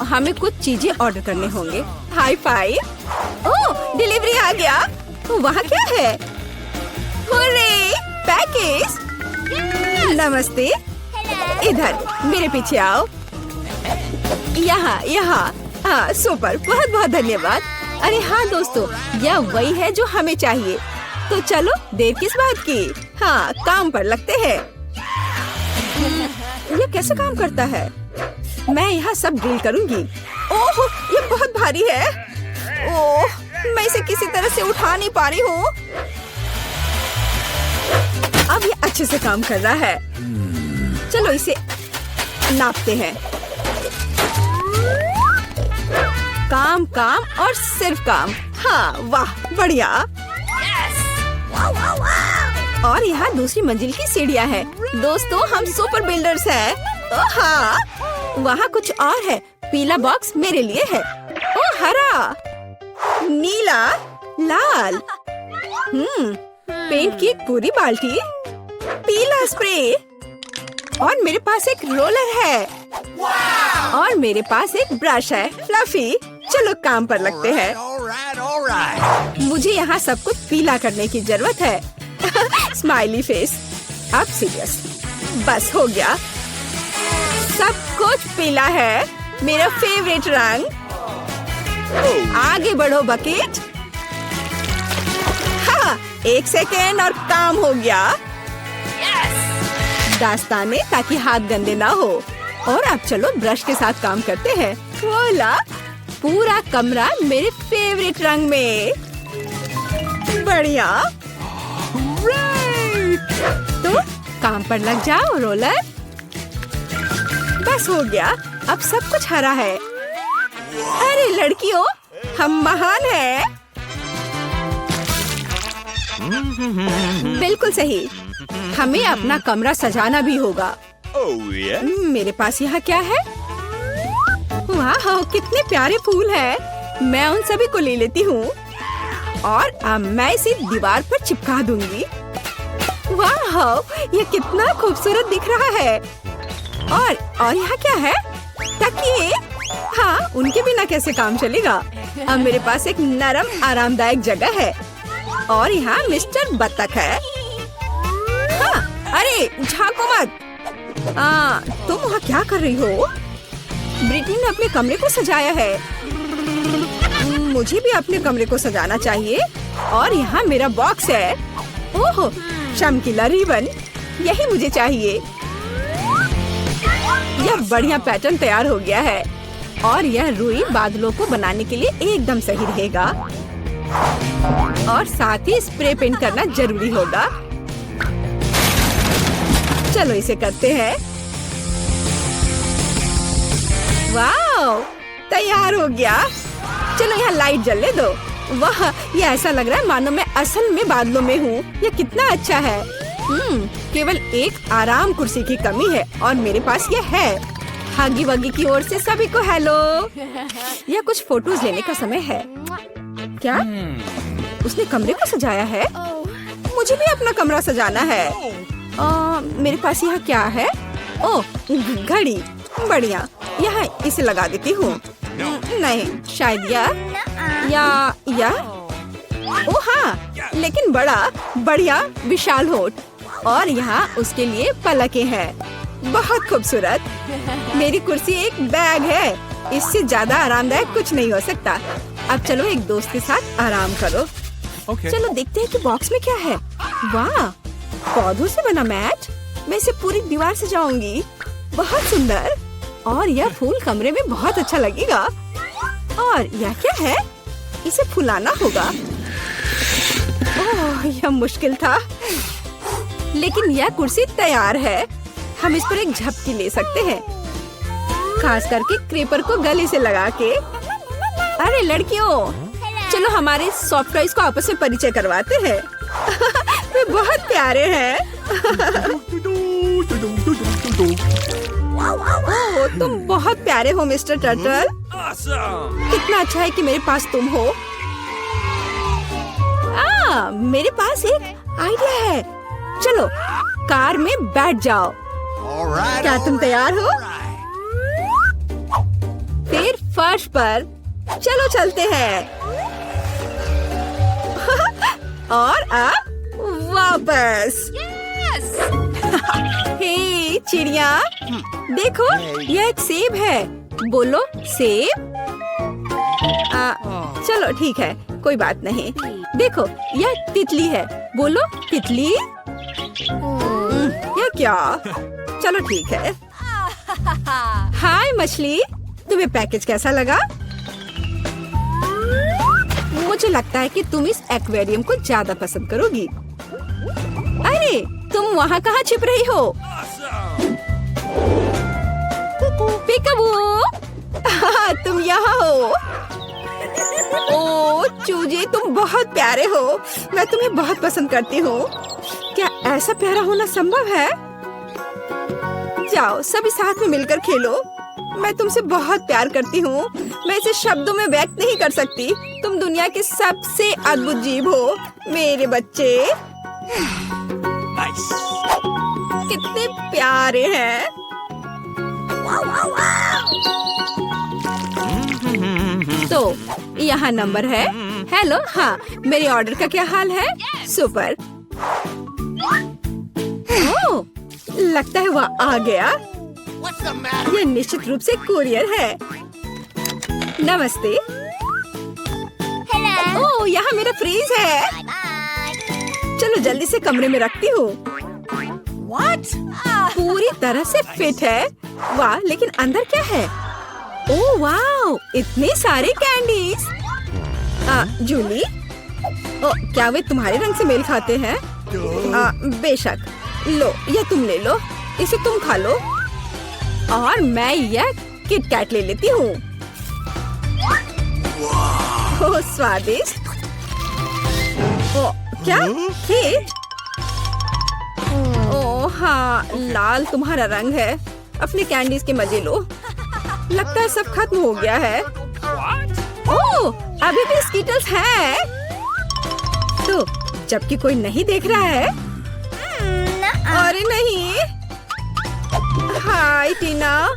हमें कुछ चीजें ऑर्डर करने होंगे। High five. ओह, डिलीवरी आ गया। वहाँ क्या है? Hurray, package. नमस्ते। इधर मेरे पीछे आओ। यहाँ यहाँ। हाँ, सुपर, बहुत बहुत धन्यवाद। अरे हाँ दोस्तों, यह वही है जो हमें चाहिए। तो चलो, देर किस बात की। हाँ, काम पर लगते हैं। ये कैसे काम करता है? मैं यहाँ सब ड्रिल करूंगी। ओह, ये बहुत भारी है। ओह, मैं इसे किसी तरह से उठा नहीं पा रही हूँ। अब ये अच्छे से काम कर रहा है। चलो इसे नापते हैं। काम काम और सिर्फ काम। हाँ, वाह, बढ़िया। और यहाँ दूसरी मंजिल की सीढ़ियाँ हैं। दोस्तों, हम सुपर बिल्डर्स हैं। ओह हाँ, वहाँ कुछ और है। पीला बॉक्स मेरे लिए है। ओह, हरा, नीला, लाल। पेंट की एक पूरी बाल्टी, पीला स्प्रे, और मेरे पास एक रोलर है। और मेरे पास एक ब्रश है, फ्लफी। चलो काम पर लगते हैं। मुझे यहाँ सब कुछ पीला करने की जरूरत है। Smiley face. अब सीरियस। बस हो गया। सब कुछ पीला है, मेरा फेवरेट रंग। आगे बढ़ो बकेट। हाँ, 1 सेकेंड और काम हो गया। दास्ताने, ताकि हाथ गंदे ना हो। और अब चलो ब्रश के साथ काम करते हैं। वोला, पूरा कमरा मेरे फेवरेट रंग में। बढ़िया। तो काम पर लग जाओ रोलर। बस हो गया। अब सब कुछ हरा है। अरे लड़कियों, हम महान हैं। बिल्कुल सही। हमें अपना कमरा सजाना भी होगा। मेरे पास यहाँ क्या है? वाह, कितने प्यारे फूल हैं। मैं उन सभी को ले लेती हूँ और अब मैं इसे दीवार पर चिपका दूंगी। वाह, ये कितना खूबसूरत दिख रहा है। और यहाँ क्या है? तकिए। हाँ, उनके बिना कैसे काम चलेगा। अब मेरे पास एक नरम आरामदायक जगह है। और यहाँ मिस्टर बत्तख है। हाँ, अरे झांको मत। तुम वहाँ क्या कर रही हो? ब्रिटनी ने अपने कमरे को सजाया है। मुझे भी अपने कमरे को सजाना चाहिए। और यहाँ मेरा बॉक्स है। ओह, चमकीला रिबन, यही मुझे चाहिए। यह बढ़िया पैटर्न तैयार हो गया है। और यह रुई बादलों को बनाने के लिए एकदम सही रहेगा। और साथ ही स्प्रे पेंट करना जरूरी होगा। चलो इसे करते हैं। वाह, तैयार हो गया। चलो यहाँ लाइट जलने दो। वाह, ये ऐसा लग रहा है मानो मैं असल में बादलों में हूँ। ये कितना अच्छा है। केवल एक आराम कुर्सी की कमी है और मेरे पास ये है। हागी वागी की ओर से सभी को हेलो। यह कुछ फोटोज लेने का समय है। क्या उसने कमरे को सजाया है? मुझे भी अपना कमरा सजाना है। मेरे पास यहाँ क्या है? ओह, घड़ी। बढ़िया, यहाँ इसे लगा देती हूँ। नहीं, शायद या ओह हाँ, लेकिन बड़ा बढ़िया विशाल होठ। और यहाँ उसके लिए पलकें हैं। बहुत खूबसूरत। मेरी कुर्सी एक बैग है। इससे ज्यादा आरामदायक कुछ नहीं हो सकता। अब चलो एक दोस्त के साथ आराम करो। चलो देखते हैं कि बॉक्स में क्या है। वाह, पौधों से बना मैट। मैं इसे पूरी दीवार सजाऊंगी। बहुत सुंदर। और यह फूल कमरे में बहुत अच्छा लगेगा। और यह क्या है? इसे फुलाना होगा। ओह, यह मुश्किल था। लेकिन यह कुर्सी तैयार है। हम इस पर एक झपकी ले सकते हैं, खास करके क्रेपर को गले से लगा के। अरे लड़कियों, चलो हमारे सॉफ्ट टॉयज को आपस में परिचय करवाते हैं। वे बहुत प्यारे हैं। ओह, तुम बहुत प्यारे हो मिस्टर टर्टल। कितना अच्छा है कि मेरे पास तुम हो। मेरे पास एक आइडिया है। चलो कार में बैठ जाओ। क्या तुम तैयार हो? फिर फर्श पर। चलो चलते हैं। और अब वापस। हे चिड़िया, देखो यह एक सेब है। बोलो सेब। चलो ठीक है, कोई बात नहीं। देखो यह तितली है। बोलो तितली। यह क्या? चलो ठीक है। हाय मछली, तुम्हें पैकेज कैसा लगा? मुझे लगता है कि तुम इस एक्वेरियम को ज्यादा पसंद करोगी। अरे तुम वहाँ कहाँ छिप रही हो? पिकाबू, तुम यहाँ हो। ओ चूजे, तुम बहुत प्यारे हो। मैं तुम्हें बहुत पसंद करती हूँ। क्या ऐसा प्यारा होना संभव है? जाओ सभी साथ में मिलकर खेलो। मैं तुमसे बहुत प्यार करती हूँ। मैं इसे शब्दों में व्यक्त नहीं कर सकती। तुम दुनिया के सबसे अद्भुत जीव हो मेरे बच्चे। कितने प्यारे हैं। तो यहाँ नंबर है। हेलो, हाँ मेरे ऑर्डर का क्या हाल है? सुपर। ओह, लगता है वह आ गया। ये निश्चित रूप से कुरियर है। नमस्ते। ओह, यहाँ मेरा फ्रीज है। चलो जल्दी से कमरे में रखती हूँ। पूरी तरह से फिट है। वाह, लेकिन अंदर क्या है? ओह वाह, इतने सारे कैंडीज। जूली, क्या वे तुम्हारे रंग से मेल खाते हैं? बेशक। लो, यह तुम ले लो। इसे तुम खा लो। और मैं यह किट कैट ले लेती हूँ। ओह स्वादिष्ट। ओह क्या? केक? ओह हाँ, लाल तुम्हारा रंग है। अपने कैंडीज के मजे लो। लगता है सब खत्म हो गया है। ओह, अभी भी स्कीटल्स हैं। तो जबकि कोई नहीं देख रहा है। अरे नहीं। हाय टीना,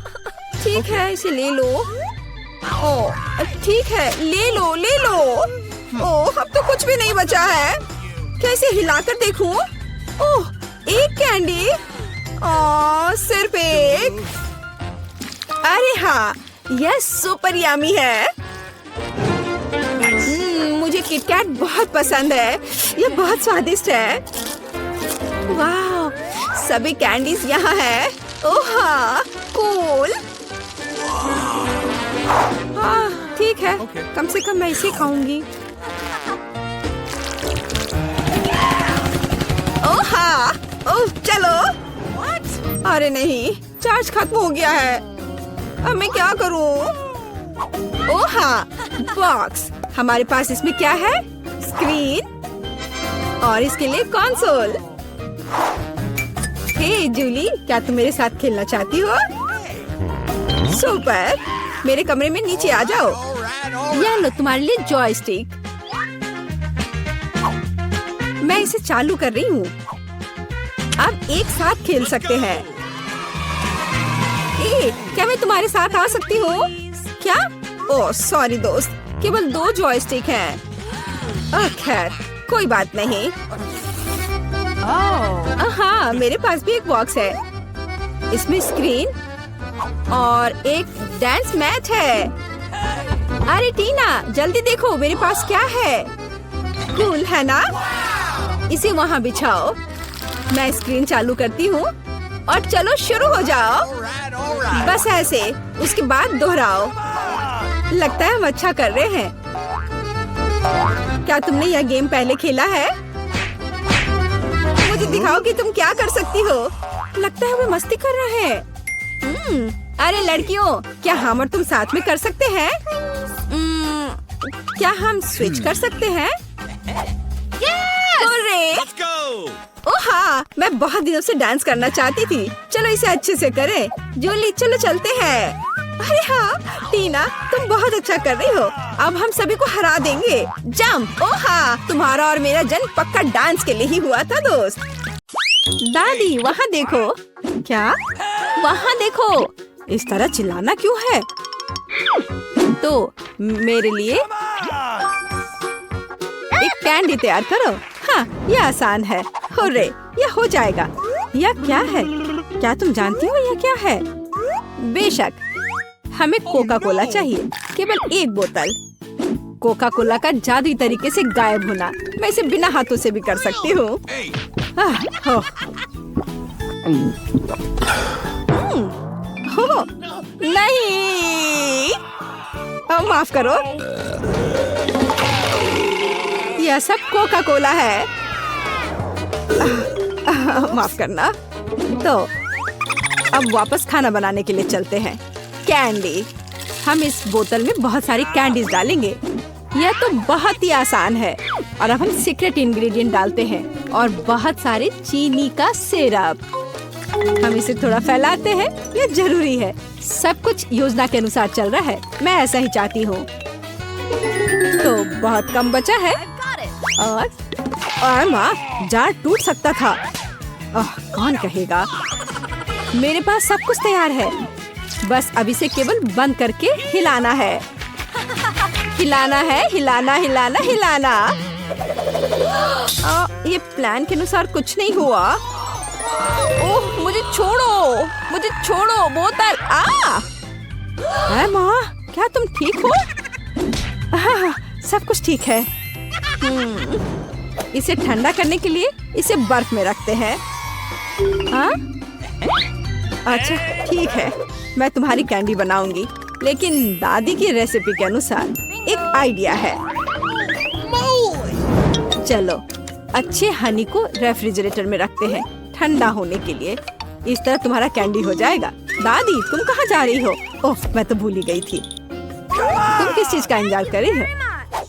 ठीक है इसे ले लो। ओह ठीक है, ले लो ले लो। ओह, अब तो कुछ भी नहीं बचा है। कैसे हिलाकर देखूं? ओह, एक कैंडी। ओह, सिर्फ एक। अरे हाँ, यह सुपर यम्मी है। मुझे किटकैट बहुत पसंद है। यह बहुत स्वादिष्ट है। वाह, सभी कैंडीज यहाँ है। ओह हाँ, कूल। हाँ ठीक है, कम से कम मैं इसे खाऊंगी। ओह हाँ, ओह चलो। अरे नहीं, चार्ज खत्म हो गया है। अब मैं क्या करूं? ओह हाँ, बॉक्स। हमारे पास इसमें क्या है? स्क्रीन और इसके लिए कंसोल। हे जूली, क्या तुम मेरे साथ खेलना चाहती हो? सुपर। मेरे कमरे में नीचे आ जाओ। यह लो तुम्हारे लिए जॉयस्टिक। मैं इसे चालू कर रही हूँ। अब एक साथ खेल सकते हैं। क्या मैं तुम्हारे साथ आ सकती हूँ? क्या? ओह सॉरी दोस्त, केवल 2 जॉयस्टिक हैं। खैर कोई बात नहीं। हाँ, मेरे पास भी एक बॉक्स है। इसमें स्क्रीन और एक डांस मैच है। अरे टीना, जल्दी देखो मेरे पास क्या है। कूल है ना? इसे वहाँ बिछाओ। मैं स्क्रीन चालू करती हूँ और चलो शुरू हो जाओ। बस ऐसे, उसके बाद दोहराओ। लगता है हम अच्छा कर रहे हैं। क्या तुमने यह गेम पहले खेला है? मुझे दिखाओ कि तुम क्या कर सकती हो। लगता है वे मस्ती कर रहे हैं। अरे लड़कियों, क्या हम और तुम साथ में कर सकते हैं? क्या हम स्विच कर सकते हैं? ओह हाँ, मैं बहुत दिनों से डांस करना चाहती थी। चलो इसे अच्छे से करें। जूली चलो चलते हैं। अरे हाँ टीना, तुम बहुत अच्छा कर रही हो। अब हम सभी को हरा देंगे। जंप। ओह हाँ, तुम्हारा और मेरा जन्म पक्का डांस के लिए ही हुआ था दोस्त। दादी वहाँ देखो। क्या? वहाँ देखो। इस तरह चिल्लाना क्यों है? तो मेरे लिए एक कैंडी तैयार करो। हाँ, यह आसान है। हुर्रे, यह हो जाएगा। यह क्या है? क्या तुम जानती हो यह क्या है? बेशक, हमें कोका कोला चाहिए। केवल एक बोतल। कोका कोला का जादुई तरीके से गायब होना। मैं इसे बिना हाथों से भी कर सकती हूँ। नहीं, माफ करो। यह सब कोका कोला है। माफ करना। तो अब वापस खाना बनाने के लिए चलते हैं। कैंडी, हम इस बोतल में बहुत सारी कैंडीज डालेंगे। यह तो बहुत ही आसान है। और अब हम सीक्रेट इंग्रेडिएंट डालते हैं और बहुत सारे चीनी का सिरप। हम इसे थोड़ा फैलाते हैं। यह जरूरी है। सब कुछ योजना के अनुसार चल रहा है। मैं ऐसा ही चाहती हूँ। तो बहुत कम बचा है। और माँ, जार टूट सकता था। कौन कहेगा? मेरे पास सब कुछ तैयार है। बस अब इसे केवल बंद करके हिलाना है। हिलाना है, हिलाना हिलाना हिलाना। ये प्लान के अनुसार कुछ नहीं हुआ। ओह, मुझे छोड़ो, मुझे छोड़ो बोतल। माँ, क्या तुम ठीक हो? सब कुछ ठीक है। इसे ठंडा करने के लिए इसे बर्फ में रखते हैं। अच्छा, ठीक है। मैं तुम्हारी कैंडी बनाऊंगी, लेकिन दादी की रेसिपी के अनुसार। एक आइडिया है। चलो, अच्छे हनी को रेफ्रिजरेटर में रखते हैं ठंडा होने के लिए। इस तरह तुम्हारा कैंडी हो जाएगा। दादी, तुम कहाँ जा रही हो? ओह, मैं तो भूल ही गई थी। तुम किस चीज का इंतजार कर रही हो?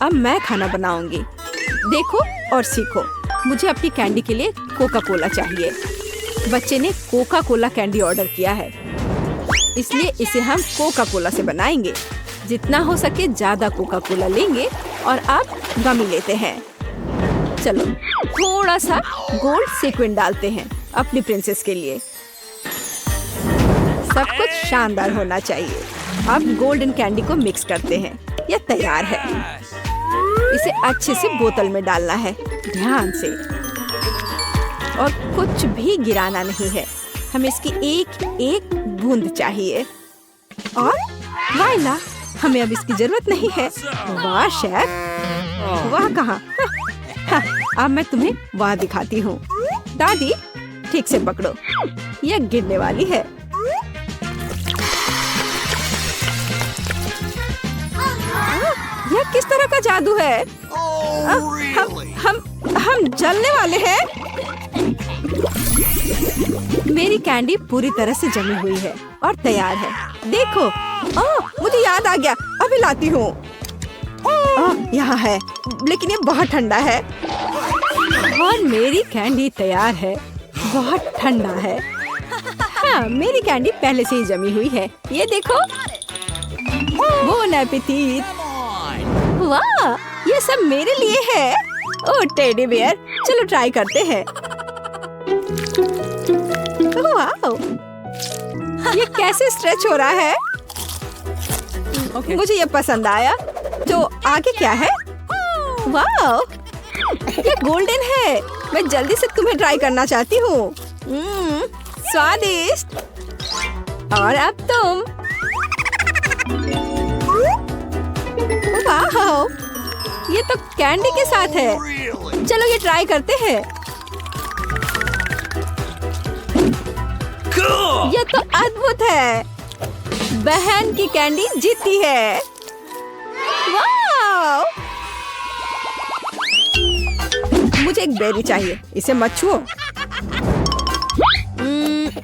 अब मैं खाना बनाऊंगी। देखो और सीखो। मुझे अपनी कैंडी के लिए कोका कोला चाहिए। बच्चे ने कोका कोला कैंडी ऑर्डर किया है, इसलिए इसे हम कोका कोला से बनाएंगे। जितना हो सके ज्यादा कोका कोला लेंगे। और अब गमी लेते हैं। चलो, थोड़ा सा गोल्ड सीक्वेंस डालते हैं अपनी प्रिंसेस के लिए। सब कुछ शानदार होना चाहिए। अब गोल्डन कैंडी को मिक्स करते हैं। यह तैयार है। इसे अच्छे से बोतल में डालना है, ध्यान से। और कुछ भी गिराना नहीं है। हमें इसकी एक एक बूंद चाहिए। और वाइला, हमें अब इसकी जरूरत नहीं है। वाह शेफ, वाह कहाँ? अब मैं तुम्हें वाह दिखाती हूँ। दादी, ठीक से पकड़ो, यह गिरने वाली है। यह किस तरह का जादू है? हम जलने वाले हैं। मेरी कैंडी पूरी तरह से जमी हुई है और तैयार है। देखो, मुझे याद आ गया। अभी लाती हूँ। यहाँ है, लेकिन ये बहुत ठंडा है। और मेरी कैंडी तैयार है। बहुत ठंडा है। हाँ, मेरी कैंडी पहले से ही जमी हुई है। ये देखो। Bone appétit. वाह, ये सब मेरे लिए है। ओह टेडी बियर, चलो ट्राई करते हैं। वाह, ये कैसे स्ट्रेच हो रहा है? मुझे ये पसंद आया। तो आगे क्या है? वाह, ये गोल्डन है। मैं जल्दी से तुम्हें ट्राई करना चाहती हूँ। स्वादिष्ट। और अब तुम। वाह, ये तो कैंडी के साथ है। चलो ये ट्राई करते हैं। ये तो अद्भुत है। बहन की कैंडी जीती है। वाह! मुझे एक बेरी चाहिए। इसे मत छुओ।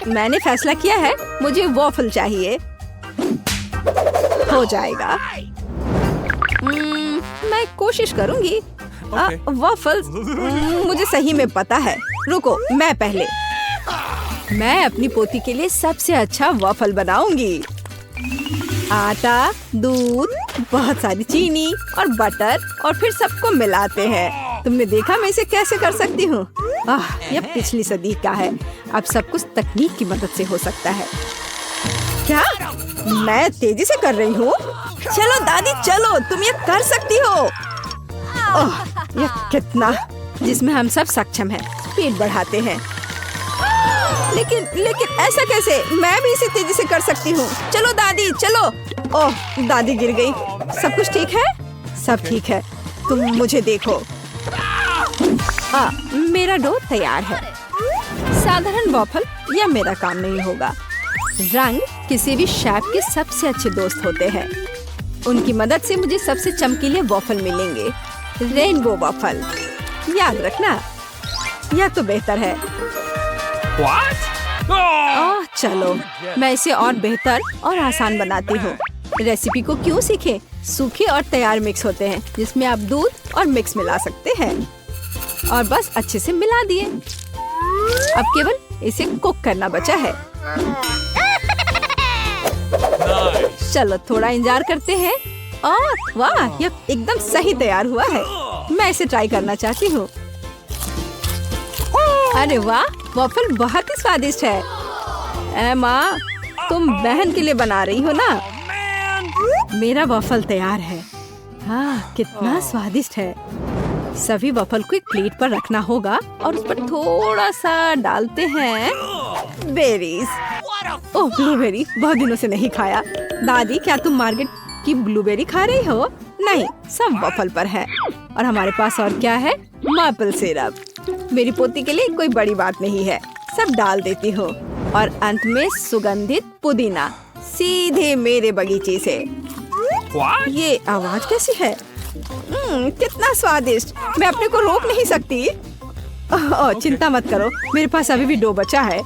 मैंने फैसला किया है। मुझे वॉफल चाहिए। हो जाएगा। मैं कोशिश करूंगी। वॉफल्स मुझे सही में पता है। रुको, मैं पहले। मैं अपनी पोती के लिए सबसे अच्छा वॉफल बनाऊंगी। आटा, दूध, बहुत सारी चीनी और बटर, और फिर सबको मिलाते हैं। तुमने देखा मैं इसे कैसे कर सकती हूँ? यह पिछली सदी का है। अब सब कुछ तकनीक की मदद से हो सकता है। क्या? मैं तेजी से कर रही हूँ। चलो दादी चलो, तुम ये कर सकती हो। ओह, ये कितना जिसमें हम सब सक्षम हैं। स्पीड बढ़ाते हैं। लेकिन ऐसा कैसे? मैं भी इसे तेजी से कर सकती हूँ। चलो दादी चलो। ओह, दादी गिर गई। सब कुछ ठीक है? सब ठीक है। तुम मुझे देखो। मेरा डो तैयार है। साधारण वॉफल या मेरा काम नहीं होगा। रंग किसी भी शेफ के सबसे अच्छे दोस्त होते हैं। उनकी मदद से मुझे सबसे चमकीले वॉफल मिलेंगे। रेनबो वॉफल, याद रखना। यह तो बेहतर है। चलो मैं इसे और बेहतर और आसान बनाती हूँ। रेसिपी को क्यों सीखें? सूखे और तैयार मिक्स होते हैं जिसमें आप दूध और मिक्स मिला सकते हैं और बस अच्छे से मिला दिए। अब केवल इसे कुक करना बचा है। चलो थोड़ा इंतजार करते हैं। और वाह, यह एकदम सही तैयार हुआ है। मैं इसे ट्राई करना चाहती हूँ। अरे वाह, वॉफल बहुत ही स्वादिष्ट है। माँ, तुम बहन के लिए बना रही हो ना? मेरा वॉफल तैयार है। हाँ, कितना स्वादिष्ट है। सभी वॉफल को एक प्लेट पर रखना होगा और उस पर थोड़ा सा डालते हैं बेरीज। ओह, ब्लूबेरी बहुत दिनों से नहीं खाया। दादी, क्या तुम मार्केट की ब्लूबेरी खा रही हो? नहीं, सब वॉफल पर है। और हमारे पास और क्या है? Maple syrup. मेरी पोती के लिए कोई बड़ी बात नहीं है। सब डाल देती हूँ और अंत में सुगंधित पुदीना सीधे मेरे बगीचे से। ये आवाज कैसी है? कितना स्वादिष्ट। मैं अपने को रोक नहीं सकती। चिंता मत करो, मेरे पास अभी भी डो बचा है।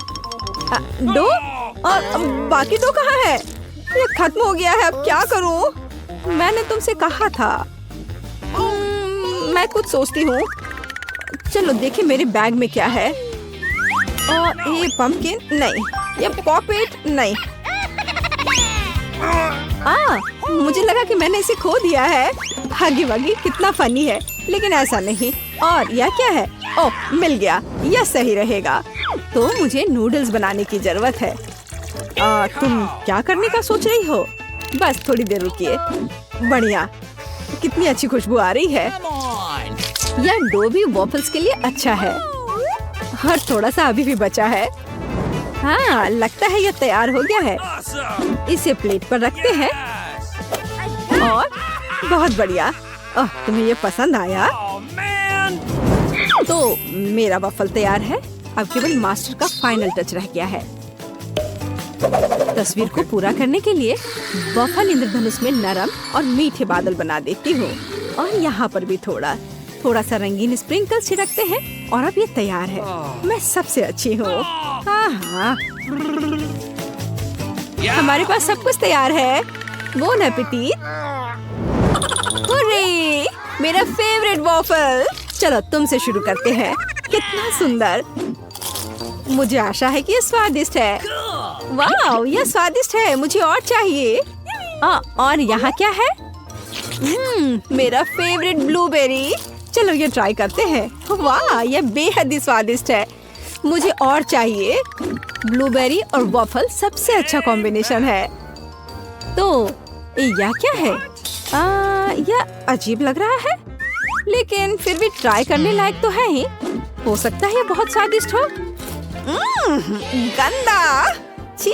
डो? और बाकी डो कहाँ है? ये खत्म हो गया है। अब क्या करूँ? मैंने तुमसे कहा था। मैं कुछ सोचती हूँ। चलो देखिए मेरे बैग में क्या है। और ये पंपकिन नहीं, ये पॉकेट नहीं। मुझे लगा कि मैंने इसे खो दिया है। हगी वगी, कितना फनी है। लेकिन ऐसा नहीं। और यह क्या है? ओह, मिल गया। यह सही रहेगा। तो मुझे नूडल्स बनाने की जरूरत है। तुम क्या करने का सोच रही हो? बस थोड़ी देर रुकिए। बढ़िया, कितनी अच्छी खुशबू आ रही है। यह डो भी वॉफल्स के लिए अच्छा है। और थोड़ा सा अभी भी बचा है। हाँ, लगता है यह तैयार हो गया है। इसे प्लेट पर रखते हैं। और बहुत बढ़िया। तुम्हें ये पसंद आया? तो मेरा वॉफल तैयार है। अब केवल मास्टर का फाइनल टच रह गया है। तस्वीर को पूरा करने के लिए वॉफल इंद्रधनुष में नरम और मीठे बादल बना देती हूँ। और यहाँ पर भी थोड़ा सा रंगीन स्प्रिंकल छिड़कते हैं। और अब ये तैयार है। मैं सबसे अच्छी हूँ। हाँ, हमारे पास सब कुछ तैयार है। Bone appétit. हुर्रे, मेरा फेवरेट वॉफल। चलो तुमसे शुरू करते हैं। कितना सुंदर। मुझे आशा है कि ये स्वादिष्ट है। वाह, यह स्वादिष्ट है। मुझे और चाहिए। और यहाँ क्या है? मेरा फेवरेट ब्लूबेरी। चलो ये ट्राई करते हैं। वाह, यह बेहद ही स्वादिष्ट है। मुझे और चाहिए। ब्लूबेरी और वॉफल सबसे अच्छा कॉम्बिनेशन है। तो यह क्या है? यह अजीब लग रहा है, लेकिन फिर भी ट्राई करने लायक तो है ही। हो सकता है ये बहुत स्वादिष्ट हो। गंदा। छी,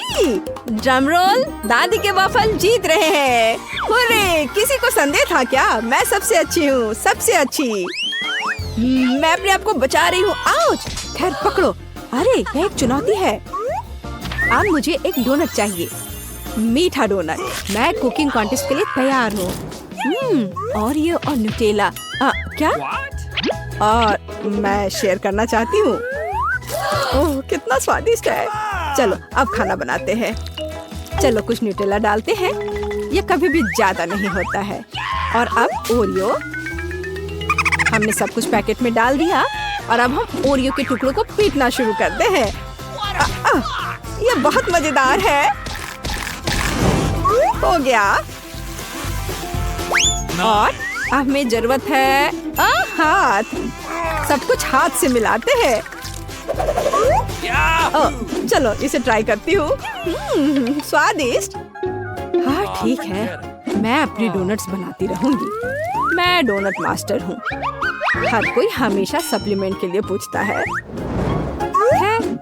ड्रम रोल। दादी के वॉफल जीत रहे हैं। हुर्रे, किसी को संदेह था क्या? मैं सबसे अच्छी हूँ, सबसे अच्छी। मैं अपने आप को बचा रही हूँ। आउच! खैर पकड़ो। अरे, यह एक चुनौती है। अब मुझे एक डोनट चाहिए। मीठा डोनट। मैं कुकिंग कॉन्टेस्ट के लिए तैयार हूँ। और ये और न्यूटेला। क्या? और मैं शेयर करना चाहती हूँ। ओह, कितना स्वादिष्ट है। चलो अब खाना बनाते हैं। चलो कुछ न्यूटेला डालते हैं। ये कभी भी ज्यादा नहीं होता है। और अब ओरियो। हमने सब कुछ पैकेट में डाल दिया। और अब हम ओरियो के टुकड़ों को पीटना शुरू करते हैं। ये बहुत मजेदार है। हो गया। और अब हमें जरूरत है हाथ। सब कुछ हाथ से मिलाते हैं। चलो इसे ट्राई करती हूँ। स्वादिष्ट। हाँ ठीक है, मैं अपनी डोनट्स बनाती रहूंगी। मैं डोनट मास्टर हूँ। हर कोई हमेशा सप्लीमेंट के लिए पूछता है।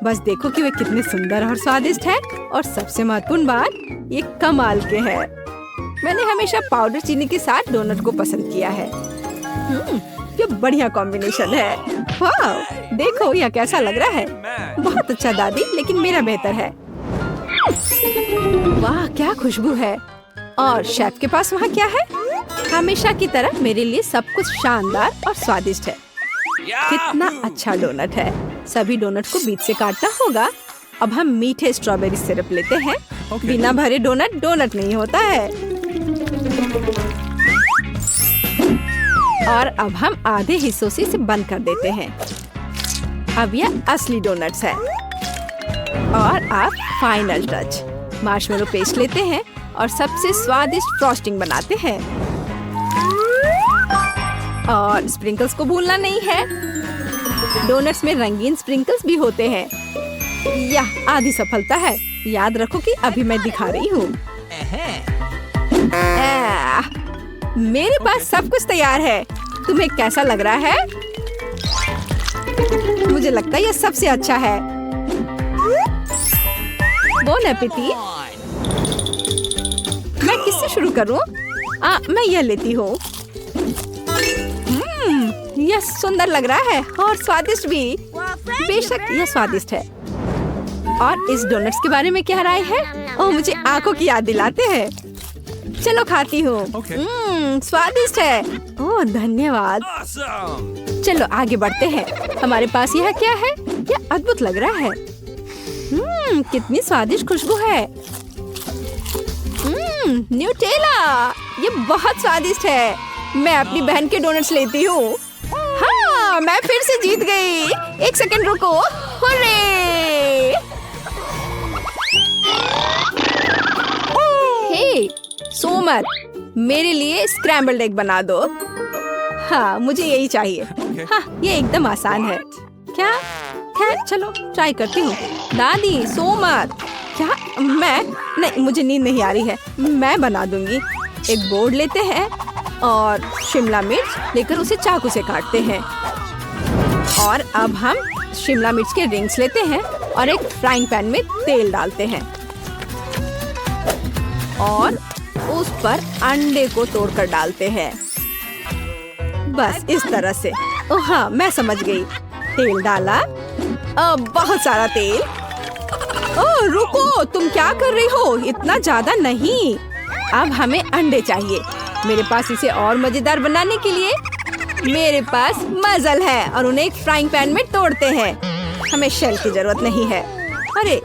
बस देखो कि वे कितने सुंदर और स्वादिष्ट हैं। और सबसे महत्वपूर्ण बात, ये कमाल के हैं। मैंने हमेशा पाउडर चीनी के साथ डोनट को पसंद किया है। ये बढ़िया कॉम्बिनेशन है। वाह, देखो यह कैसा लग रहा है। बहुत अच्छा दादी, लेकिन मेरा बेहतर है। वाह क्या खुशबू है। और शेफ के पास वहाँ क्या है? हमेशा की तरह मेरे लिए सब कुछ शानदार और स्वादिष्ट है। कितना अच्छा डोनट है। सभी डोनट को बीच से काटना होगा। अब हम मीठे स्ट्रॉबेरी सिरप लेते हैं। बिना भरे डोनट डोनट नहीं होता है। और अब हम आधे हिस्सों से इसे बंद कर देते हैं। अब यह असली डोनट्स है। और अब फाइनल टच, मार्शमेलो पेस्ट लेते हैं और सबसे स्वादिष्ट फ्रॉस्टिंग बनाते हैं। और स्प्रिंकल्स को भूलना नहीं है। डोनट्स में रंगीन स्प्रिंकल्स भी होते हैं। यह आधी सफलता है। याद रखो कि अभी मैं दिखा रही हूँ। मेरे पास सब कुछ तैयार है। तुम्हें कैसा लग रहा है? मुझे लगता है यह सबसे अच्छा है। बोन एपेटी। मैं किससे शुरू करूं? मैं यह लेती हूँ। यह सुंदर लग रहा है और स्वादिष्ट भी। बेशक यह स्वादिष्ट है। और इस डोनट्स के बारे में क्या राय है? ओह, मुझे आंखों की याद दिलाते हैं। चलो खाती हूँ। स्वादिष्ट है। ओह धन्यवाद। चलो आगे बढ़ते हैं। हमारे पास यह क्या है? यह अद्भुत लग रहा है। कितनी स्वादिष्ट खुशबू है। न्यूटेला, ये बहुत स्वादिष्ट है। मैं अपनी बहन के डोनट्स लेती हूँ। हाँ, मैं फिर से जीत गई। एक सेकंड रुको। हुर्रे! हे, सोमत, मेरे लिए स्क्रैम्बल्ड एग बना दो। हाँ, मुझे यही चाहिए। हाँ, ये एकदम आसान है। क्या? खैर, चलो ट्राई करती हूँ। दादी, सोमत, क्या? मैं नहीं, मुझे नींद नहीं आ रही है। मैं बना दूंगी। एक बोर्ड लेते हैं और शिमला मिर्च लेकर उसे चाकू से काटते हैं। और अब हम शिमला मिर्च के रिंग्स लेते हैं और एक फ्राइंग पैन में तेल डालते हैं और उस पर अंडे को तोड़कर डालते हैं। बस इस तरह से। ओह हाँ, मैं समझ गई। तेल डाला। बहुत सारा तेल। ओह रुको, तुम क्या कर रही हो? इतना ज्यादा नहीं। अब हमें अंडे चाहिए। मेरे पास इसे और मजेदार बनाने के लिए मेरे पास मजल है और उन्हें एक फ्राइंग पैन में तोड़ते हैं। हमें शेल की जरूरत नहीं है। अरे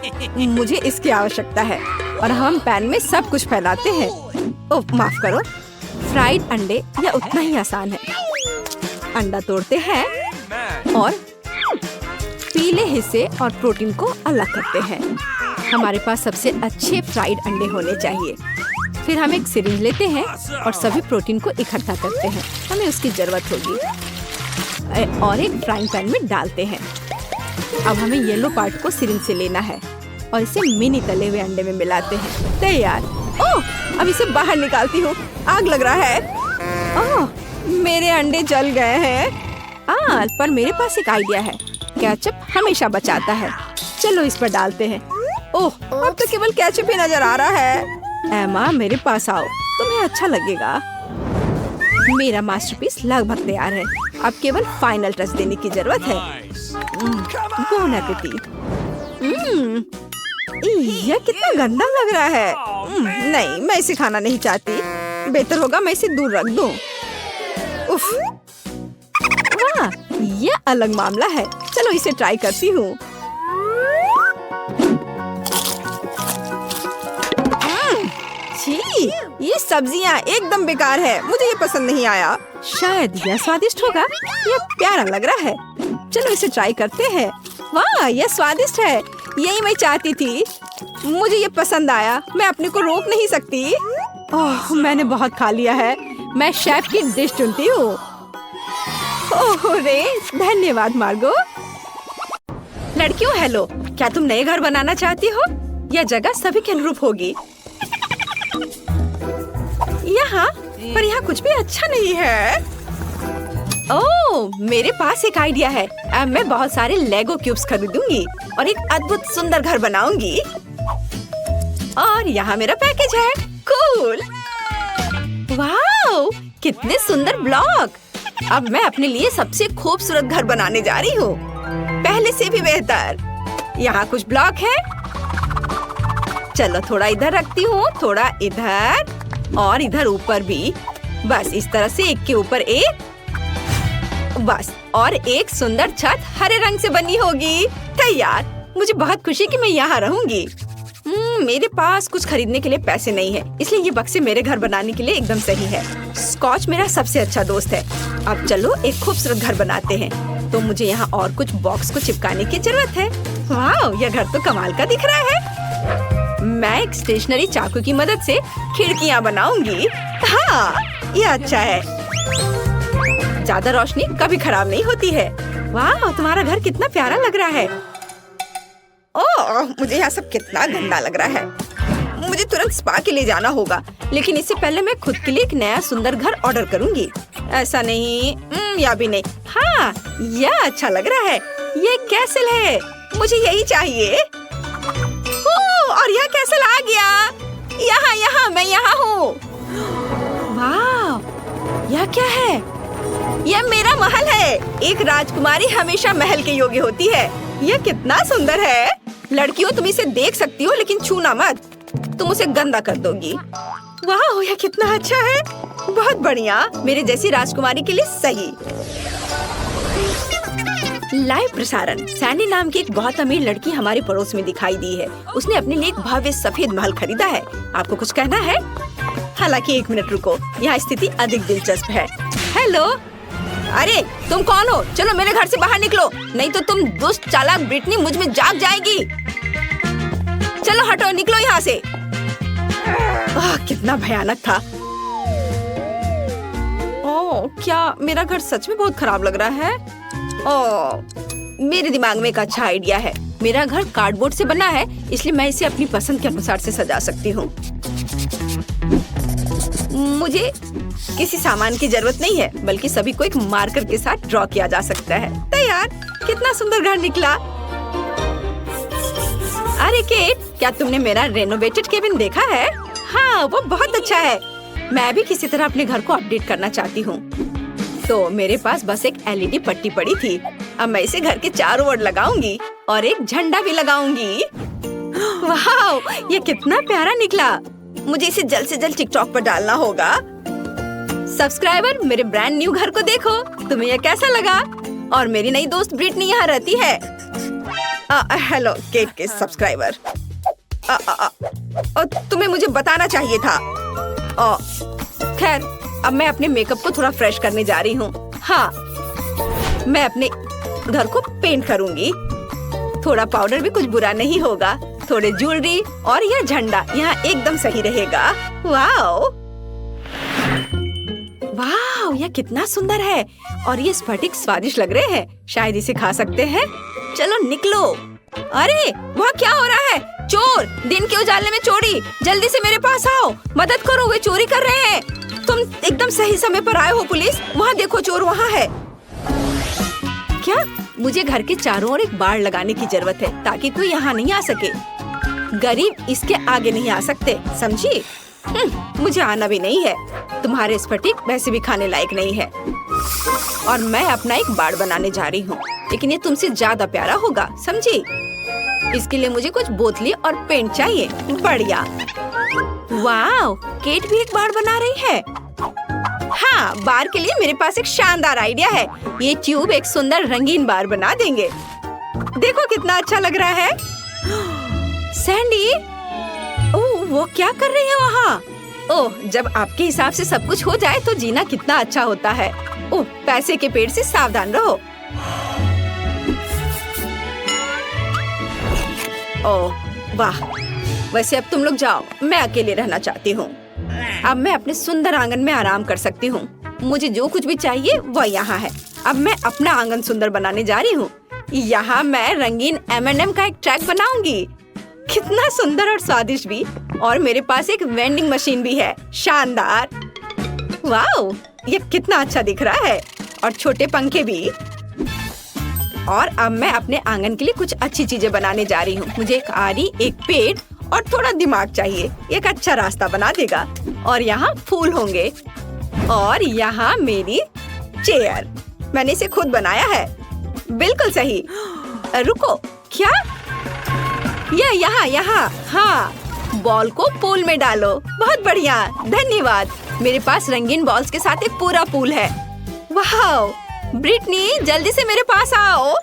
मुझे इसकी आवश्यकता है। और हम पैन में सब कुछ फैलाते हैं। ओह माफ करो। फ्राइड अंडे यह उतना ही आसान है। अंडा तोड़ते हैं और पीले हिस्से और प्रोटीन को अलग करते हैं। हमारे पास सबसे अच्छे फ्राइड अंडे होने चाहिए। फिर हम एक सिरिंज लेते हैं और सभी प्रोटीन को इकट्ठा करते हैं। हमें उसकी जरूरत होगी। और एक फ्राइंग पैन में डालते हैं। अब हमें येलो पार्ट को सिरिंज से लेना है और इसे मिनी तले हुए अंडे में मिलाते हैं। तैयार। ओह, अब इसे बाहर निकालती हूँ। आग लग रहा है। ओह, मेरे अंडे जल गए हैं। पर मेरे पास एक आइडिया है। केचप हमेशा बचाता है। चलो इस पर डालते हैं। ओह, अब तो केवल केचप ही नजर आ रहा है। एमा, मेरे पास आओ, तुम्हें अच्छा लगेगा। मेरा मास्टरपीस लगभग तैयार है। अब केवल फाइनल टच देने की जरूरत है। बोन एपेटी। यह कितना गंदा लग रहा है। नहीं, मैं इसे खाना नहीं चाहती। बेहतर होगा मैं इसे दूर रख दूं। उफ, वाह, यह अलग मामला है। चलो इसे ट्राई करती हूँ। ये सब्जियाँ एकदम बेकार है। मुझे ये पसंद नहीं आया। शायद यह स्वादिष्ट होगा। यह प्यारा लग रहा है। चलो इसे ट्राई करते हैं। वाह, यह स्वादिष्ट है। यही मैं चाहती थी। मुझे ये पसंद आया। मैं अपने को रोक नहीं सकती। ओह, मैंने बहुत खा लिया है। मैं शेफ की डिश चुनती हूँ। ओह रे, धन्यवाद मार्गो। लड़कियों हेलो, क्या तुम नए घर बनाना चाहती हो? यह जगह सभी के अनुरूप होगी। यहाँ पर यहाँ कुछ भी अच्छा नहीं है। ओह, मेरे पास एक आइडिया है। अब मैं बहुत सारे लेगो क्यूब्स खरीदूंगी और एक अद्भुत सुंदर घर बनाऊंगी। और यहाँ मेरा पैकेज है। कूल! वाओ, कितने सुंदर ब्लॉक! अब मैं अपने लिए सबसे खूबसूरत घर बनाने जा रही हूँ, पहले से भी बेहतर। यहाँ कुछ ब्लॉक है। चलो थोड़ा इधर रखती हूँ, थोड़ा इधर और इधर ऊपर भी। बस इस तरह से एक के ऊपर एक। बस, और एक सुंदर छत हरे रंग से बनी होगी। तैयार। मुझे बहुत खुशी कि मैं यहाँ रहूंगी। मेरे पास कुछ खरीदने के लिए पैसे नहीं है, इसलिए ये बक्से मेरे घर बनाने के लिए एकदम सही है। स्कॉच मेरा सबसे अच्छा दोस्त है। अब चलो एक खूबसूरत घर बनाते हैं। तो मुझे यहाँ और कुछ बॉक्स को चिपकाने की जरूरत है। वाह, यह घर तो कमाल का दिख रहा है। मैं एक स्टेशनरी चाकू की मदद से खिड़कियाँ बनाऊंगी। हाँ, यह अच्छा है। ज्यादा रोशनी कभी खराब नहीं होती है। वाह, तुम्हारा घर कितना प्यारा लग रहा है। ओह, मुझे यहाँ सब कितना गंदा लग रहा है। मुझे तुरंत स्पा के लिए जाना होगा, लेकिन इससे पहले मैं खुद के लिए एक नया सुंदर घर ऑर्डर करूंगी। ऐसा नहीं, या भी नहीं। हाँ, यह अच्छा लग रहा है। ये कैसल है, मुझे यही चाहिए। ओह, और यह कैसल आ गया। यहाँ, मैं यहाँ हूँ। वाह, यह क्या है? यह मेरा महल है। एक राजकुमारी हमेशा महल के योग्य होती है। यह कितना सुंदर है। लड़कियों, तुम इसे देख सकती हो, लेकिन छूना मत, तुम उसे गंदा कर दोगी। वाह, यह कितना अच्छा है। बहुत बढ़िया, मेरे जैसी राजकुमारी के लिए सही। लाइव प्रसारण। सैंडी नाम की एक बहुत अमीर लड़की हमारे पड़ोस में दिखाई दी है। उसने अपने लिए एक भव्य सफेद महल खरीदा है। आपको कुछ कहना है? हालांकि 1 मिनट रुको, यहाँ स्थिति अधिक दिलचस्प है। हेलो, अरे तुम कौन हो? चलो मेरे घर से बाहर निकलो, नहीं तो तुम दुष्ट चालाक ब्रिटनी मुझ में जाग जाएगी। चलो हटो, निकलो यहाँ से। कितना भयानक था। ओह, क्या मेरा घर सच में बहुत खराब लग रहा है। ओह, मेरे दिमाग में एक अच्छा आइडिया है। मेरा घर कार्डबोर्ड से बना है, इसलिए मैं इसे अपनी पसंद के अनुसार से सजा सकती हूँ। मुझे किसी सामान की जरूरत नहीं है, बल्कि सभी को एक मार्कर के साथ ड्रॉ किया जा सकता है। तैयार। कितना सुंदर घर निकला। अरे केट, क्या तुमने मेरा रेनोवेटेड केबिन देखा है? हाँ, वो बहुत अच्छा है। मैं भी किसी तरह अपने घर को अपडेट करना चाहती हूँ। तो मेरे पास बस एक LED पट्टी पड़ी थी। अब मैं इसे घर के चारों ओर लगाऊंगी और एक झंडा भी लगाऊंगी। वाह, ये कितना प्यारा निकला। मुझे इसे जल्द से जल्द टिकटॉक पर डालना होगा। सब्सक्राइबर, मेरे ब्रांड न्यू घर को देखो। तुम्हें यह कैसा लगा? और मेरी नई दोस्त ब्रिटनी यहाँ रहती है। हेलो केट के सब्सक्राइबर। तुम्हें मुझे बताना चाहिए था। खैर, अब मैं अपने मेकअप को थोड़ा फ्रेश करने जा रही हूँ। हाँ, मैं अपने घर को पेंट करूँगी। थोड़ा पाउडर भी कुछ बुरा नहीं होगा। थोड़े ज्वेलरी और यह झंडा यहाँ एकदम सही रहेगा। वाओ, वाओ, यह कितना सुंदर है। और ये स्फटिक स्वादिष्ट लग रहे हैं। शायद इसे खा सकते हैं। चलो निकलो। अरे, वहाँ क्या हो रहा है? चोर! दिन के उजाले में चोरी! जल्दी से मेरे पास आओ, मदद करो, वे चोरी कर रहे हैं। तुम एकदम सही समय पर आए हो पुलिस। वहाँ देखो, चोर वहाँ है। क्या? मुझे घर के चारों ओर एक बाड़ लगाने की जरूरत है, ताकि कोई यहाँ नहीं आ सके। गरीब इसके आगे नहीं आ सकते, समझी? मुझे आना भी नहीं है। तुम्हारे स्फटिक वैसे भी खाने लायक नहीं है। और मैं अपना एक बाड़ बनाने जा रही हूँ, लेकिन ये तुमसे ज्यादा प्यारा होगा, समझी? इसके लिए मुझे कुछ बोतलें और पेंट चाहिए। बढ़िया। वाह, केट भी एक बाड़ बना रही है। हाँ, बार के लिए मेरे पास एक शानदार आइडिया है। ये ट्यूब एक सुंदर रंगीन बार बना देंगे। देखो कितना अच्छा लग रहा है। सैंडी, ओह, वो क्या कर रही है वहाँ? ओह, जब आपके हिसाब से सब कुछ हो जाए तो जीना कितना अच्छा होता है। ओह, पैसे के पेड़ से सावधान रहो। ओह वाह, वैसे अब तुम लोग जाओ, मैं अकेले रहना चाहती हूँ। अब मैं अपने सुंदर आंगन में आराम कर सकती हूँ। मुझे जो कुछ भी चाहिए वह यहाँ है। अब मैं अपना आंगन सुंदर बनाने जा रही हूँ। यहाँ मैं रंगीन M&M का एक ट्रैक बनाऊंगी। कितना सुंदर और स्वादिष्ट भी। और मेरे पास एक वेंडिंग मशीन भी है, शानदार। वाओ, ये कितना अच्छा दिख रहा है। और छोटे पंखे भी। और अब मैं अपने आंगन के लिए कुछ अच्छी चीजें बनाने जा रही हूँ। मुझे एक आरी, एक पेड़ और थोड़ा दिमाग चाहिए। एक अच्छा रास्ता बना देगा। और यहाँ फूल होंगे। और यहाँ मेरी चेयर, मैंने इसे खुद बनाया है। बिल्कुल सही। रुको, क्या? यहाँ। हाँ, बॉल को पूल में डालो। बहुत बढ़िया, धन्यवाद। मेरे पास रंगीन बॉल्स के साथ एक पूरा पूल है। वाह, ब्रिटनी जल्दी से मेरे पास आओ।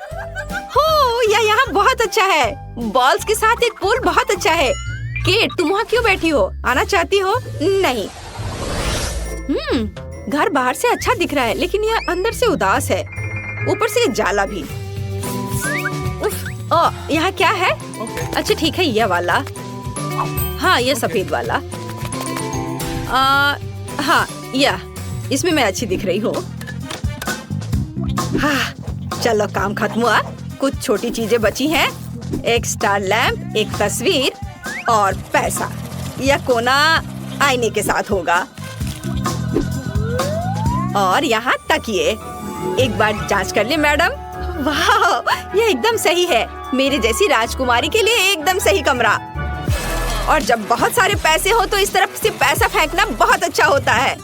हो, यह यहाँ बहुत अच्छा है। बॉल्स के साथ एक पूल बहुत अच्छा है। केट, तुम वहाँ क्यों बैठी हो? आना चाहती हो? नहीं। घर बाहर से अच्छा दिख रहा है, लेकिन यह अंदर से उदास है। ऊपर से जाला भी। उफ, यहाँ क्या है? अच्छा ठीक है, यह वाला। हाँ, यह सफेद वाला। हाँ, यह, इसमें मैं अच्छी दिख रही हूँ। हाँ, चलो काम खत्म हुआ। कुछ छोटी चीजें बची हैं। एक स्टार लैंप, एक तस्वीर और पैसा। यह कोना आईने के साथ होगा। और यहाँ तकिए। एक बार जांच कर ले मैडम। वाह, यह एकदम सही है। मेरे जैसी राजकुमारी के लिए एकदम सही कमरा। और जब बहुत सारे पैसे हो तो इस तरफ से पैसा फेंकना बहुत अच्छा होता है।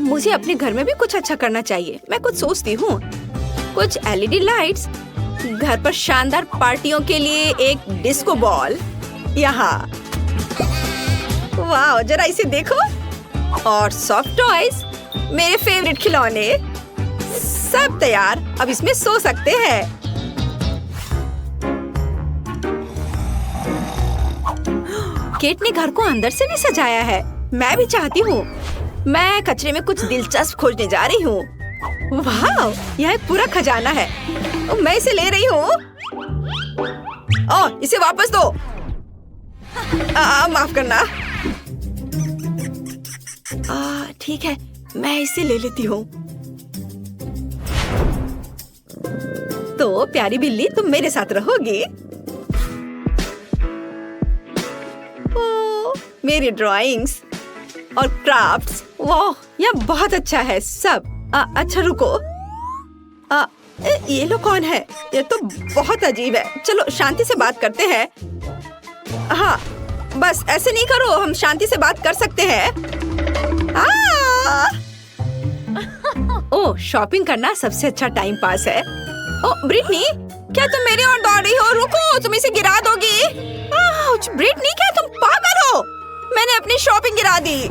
मुझे अपने घर में भी कुछ अच्छा करना चाहिए। मैं कुछ सोचती हूँ। कुछ एलईडी लाइट्स, घर पर शानदार पार्टियों के लिए एक डिस्को बॉल। यहाँ, वाह, जरा इसे देखो। और सॉफ्ट टॉयज, मेरे फेवरेट खिलौने। सब तैयार, अब इसमें सो सकते हैं। केट ने घर को अंदर से भी सजाया है। मैं भी चाहती हूँ। मैं कचरे में कुछ दिलचस्प खोजने जा रही हूँ। वाह, यह एक पूरा खजाना है। मैं इसे ले रही हूँ। इसे वापस दो। माफ करना। ठीक है, मैं इसे ले लेती हूँ। तो प्यारी बिल्ली, तुम मेरे साथ रहोगी। मेरी ड्राइंग्स और क्राफ्ट्स। वाह, यह बहुत अच्छा है सब। अच्छा रुको, ये लोग कौन है? ये तो बहुत अजीब है। चलो शांति से बात करते हैं। हाँ, बस ऐसे नहीं करो, हम शांति से बात कर सकते हैं। ओह, शॉपिंग करना सबसे अच्छा टाइम पास है। ओह ब्रिटनी, क्या तुम मेरी ओर दौड़ रही हो? रुको, तुम इसे गिरा दोगी। ब्रिटनी, क्या तुम पागल हो? मैंने अपनी शॉपिंग गिरा दी।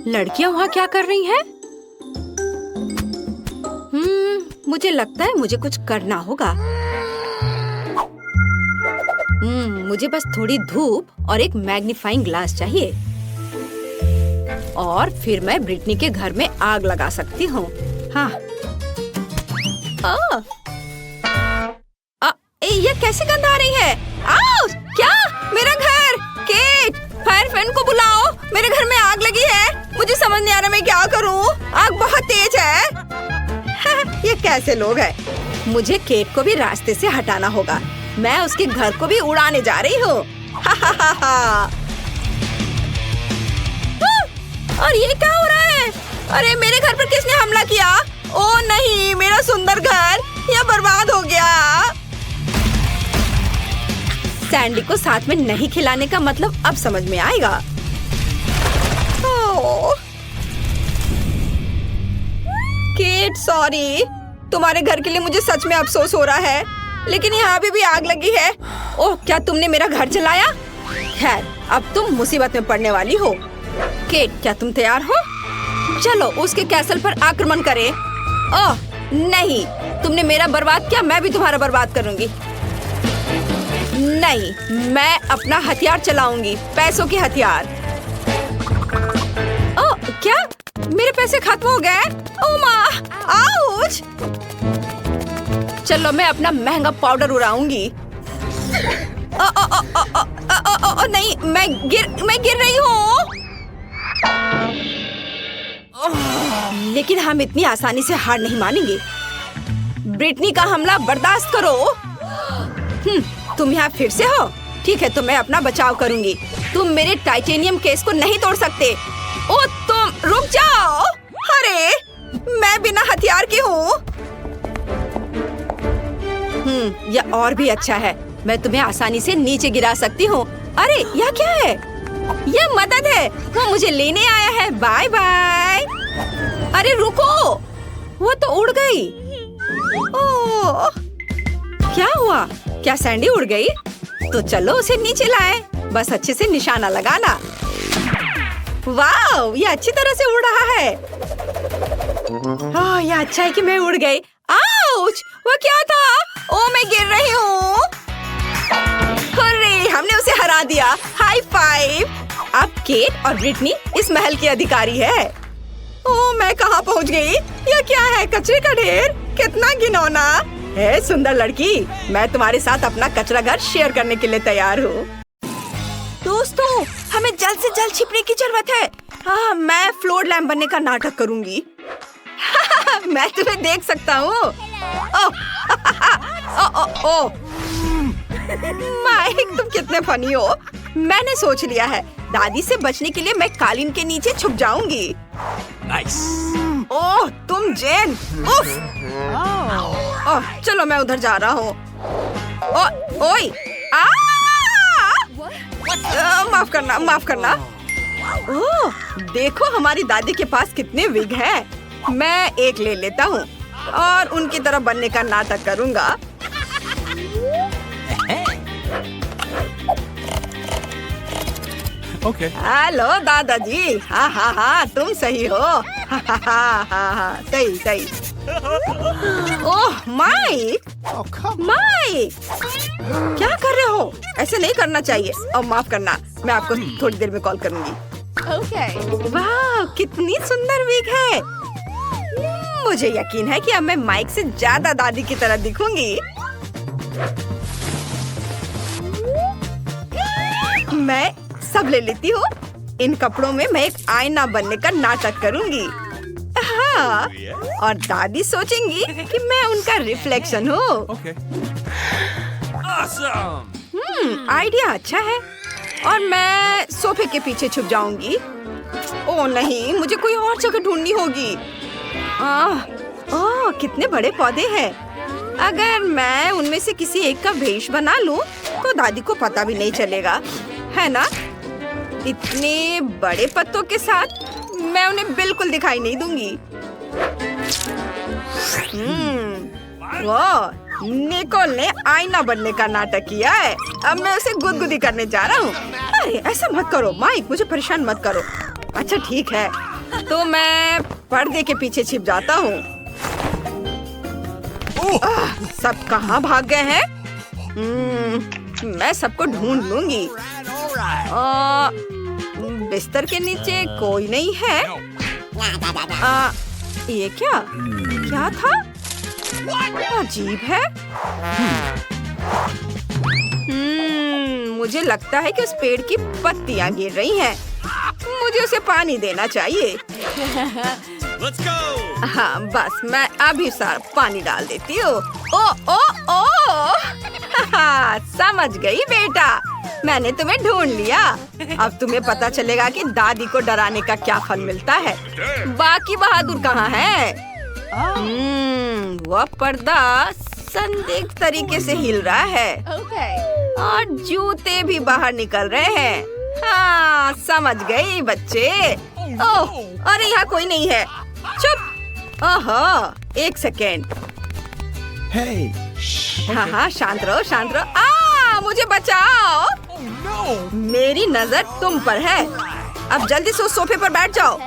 लड़कियां वहाँ क्या कर रही हैं? मुझे लगता है मुझे कुछ करना होगा। मुझे बस थोड़ी धूप और एक मैग्नीफाइंग ग्लास चाहिए। और फिर मैं ब्रिटनी के घर में आग लगा सकती हूँ। हाँ। ये कैसे गंध आ रही है? क्या? मेरा घर! केट, फायर फैन को बुलाओ। मेरे घर में आग लगी है। मुझे समझ नहीं आ रहा मैं क्या करूँ। आग बहुत तेज है। ये कैसे लोग हैं? मुझे केट को भी रास्ते से हटाना होगा। मैं उसके घर को भी उड़ाने जा रही हूँ। और ये क्या हो रहा है? अरे मेरे घर पर किसने हमला किया? ओह नहीं, मेरा सुंदर घर यह बर्बाद हो गया। सैंडी को साथ में नहीं खिलाने का मतलब अब समझ में आएगा। Kate, sorry. तुम्हारे घर के लिए मुझे सच में अफसोस हो रहा है, लेकिन यहाँ भी आग लगी है। ओह, क्या तुमने मेरा घर जलाया? खैर, अब तुम मुसीबत में पड़ने वाली हो। केट, क्या तुम तैयार हो? चलो उसके कैसल पर आक्रमण करें। ओह नहीं, तुमने मेरा बर्बाद किया, मैं भी तुम्हारा बर्बाद करूंगी। नहीं, मैं अपना हथियार चलाऊंगी, पैसों के हथियार। ओह, क्या? मेरे पैसे खत्म हो गए? ओह माँ, आउच! चलो मैं अपना महंगा पाउडर उड़ाऊंगी। नहीं, मैं गिर रही हूँ। लेकिन हम इतनी आसानी से हार नहीं मानेंगे। ब्रिटनी का हमला बर्दाश्त करो। तुम यहाँ फिर से हो? ठीक है, तो मैं अपना बचाव करूंगी। तुम मेरे टाइटेनियम केस को नहीं तोड़ सकते। ओ तुम रुक जाओ। अरे मैं बिना हथियार की हूँ। यह और भी अच्छा है। मैं तुम्हें आसानी से नीचे गिरा सकती हूँ। अरे यह क्या है? यह मदद है। वो मुझे लेने आया है। Bye bye. अरे रुको, वो तो उड़ गई। ओह, क्या हुआ? क्या सैंडी उड़ गई? तो चलो उसे नीचे लाए। बस अच्छे से निशाना लगाना। वाह, ये अच्छी तरह से उड़ रहा है। यह अच्छा है कि मैं उड़ गई। आउच! वो क्या था? ओ मैं गिर रही हूँ। अरे हमने उसे हरा दिया। High five. अब केट और ब्रिटनी इस महल की अधिकारी है। ओ मैं कहाँ पहुँच गई? यह क्या है? कचरे का ढेर। कितना घिनौना है। सुंदर लड़की, मैं तुम्हारे साथ अपना कचरा घर शेयर करने के लिए तैयार हूँ। दोस्तों, हमें जल्द से जल्द छिपने की जरूरत है। मैं फ्लोर लैम्प बनने का नाटक करूंगी। मैं तुम्हें देख सकता हूँ। माइक, तुम कितने फनी हो। मैंने सोच लिया है, दादी से बचने के लिए मैं कालीन के नीचे छुप जाऊंगी। Nice. ओह तुम जेन। चलो मैं उधर जा रहा हूँ। ओए, माफ करना, माफ करना। ओह देखो, हमारी दादी के पास कितने विग हैं। मैं एक ले लेता हूँ और उनकी तरह बनने का नाटक करूँगा। Okay. हेलो दादाजी। हाँ, तुम सही हो। हाँ, सही सही। ओह माइक, Oh, come. माइक, क्या कर रहे हो? ऐसे नहीं करना चाहिए। और माफ करना, मैं आपको थोड़ी देर में कॉल करूंगी। वाह, कितनी सुंदर विग है। मुझे यकीन है कि अब मैं माइक से ज्यादा दादी की तरह दिखूंगी। मैं सब ले लेती हूँ। इन कपड़ों में मैं एक आईना बनने का नाटक करूंगी। हाँ, और दादी सोचेंगी कि मैं उनका रिफ्लेक्शन हूँ। Okay. Awesome. आइडिया अच्छा है। और मैं सोफे के पीछे छुप जाऊंगी। ओह नहीं, मुझे कोई और जगह ढूंढनी होगी। ओह कितने बड़े पौधे हैं। अगर मैं उनमें से किसी एक का भेष बना लूं, तो दादी को पता भी नहीं चलेगा, है ना? इतने बड़े पत्तों के साथ मैं उन्हें बिल्कुल दिखाई नहीं दूंगी। वाह, निकोल ने आईना बनने का नाटक किया है। अब मैं उसे गुदगुदी करने जा रहा हूँ। अरे ऐसा मत करो माइक, मुझे परेशान मत करो। अच्छा ठीक है, तो मैं पर्दे के पीछे छिप जाता हूँ। सब कहाँ भाग गए हैं? मैं सबको ढूंढ लूंगी। बिस्तर के नीचे कोई नहीं है। ये क्या था? अजीब है। मुझे लगता है कि उस पेड़ की पत्तियां गिर रही हैं। मुझे उसे पानी देना चाहिए। Let's go. हाँ बस, मैं अभी सारा पानी डाल देती हूँ। ओ समझ गई बेटा, मैंने तुम्हें ढूंढ लिया। अब तुम्हें पता चलेगा कि दादी को डराने का क्या फल मिलता है। बाकी बहादुर कहाँ है? वह पर्दा संदिग्ध तरीके से हिल रहा है। और जूते भी बाहर निकल रहे हैं। हाँ समझ गई बच्चे। ओह अरे यहाँ कोई नहीं है। चुप। ओहो एक सेकेंड। Hey. हाँ शांत रहो शांत रहो। मुझे बचाओ। No. मेरी नजर तुम पर है। अब जल्दी से उस सोफे पर बैठ जाओ।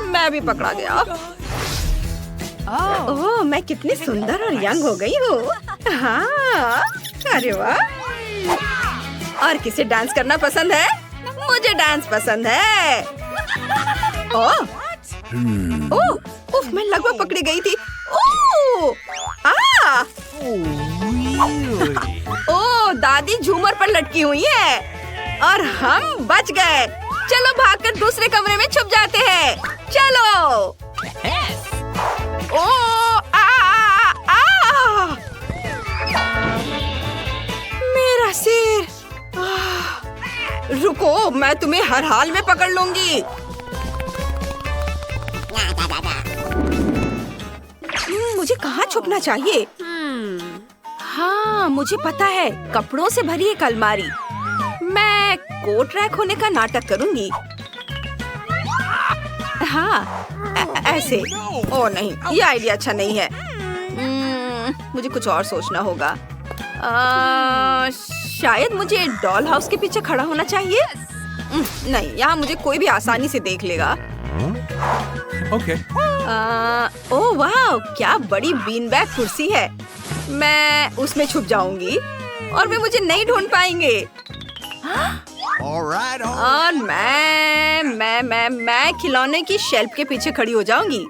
मैं भी पकड़ा गया। ओह मैं कितनी सुंदर और यंग हो गई हूँ। हाँ अरे वाह। और किसे डांस करना पसंद है? मुझे डांस पसंद है। ओह मैं लगभग पकड़ी गई थी। ओह दादी झूमर पर लटकी हुई है और हम बच गए। चलो भागकर दूसरे कमरे में छुप जाते हैं। चलो। मेरा सिर। रुको, मैं तुम्हें हर हाल में पकड़ लूंगी। मुझे कहाँ छुपना चाहिए? हाँ, मुझे पता है, कपड़ों से भरी एक अलमारी। मैं कोट रैक होने का नाटक करूंगी। हाँ, ऐसे। ओ नहीं, ये आइडिया अच्छा नहीं है। मुझे कुछ और सोचना होगा। शायद मुझे डॉल हाउस के पीछे खड़ा होना चाहिए। नहीं, यहाँ मुझे कोई भी आसानी से देख लेगा। Okay. ओह वाह, क्या बड़ी बीन बैग कुर्सी है। मैं उसमें छुप जाऊंगी और वे मुझे नहीं ढूंढ पाएंगे। All right. और मैं खिलौने की शेल्फ के पीछे खड़ी हो जाऊंगी।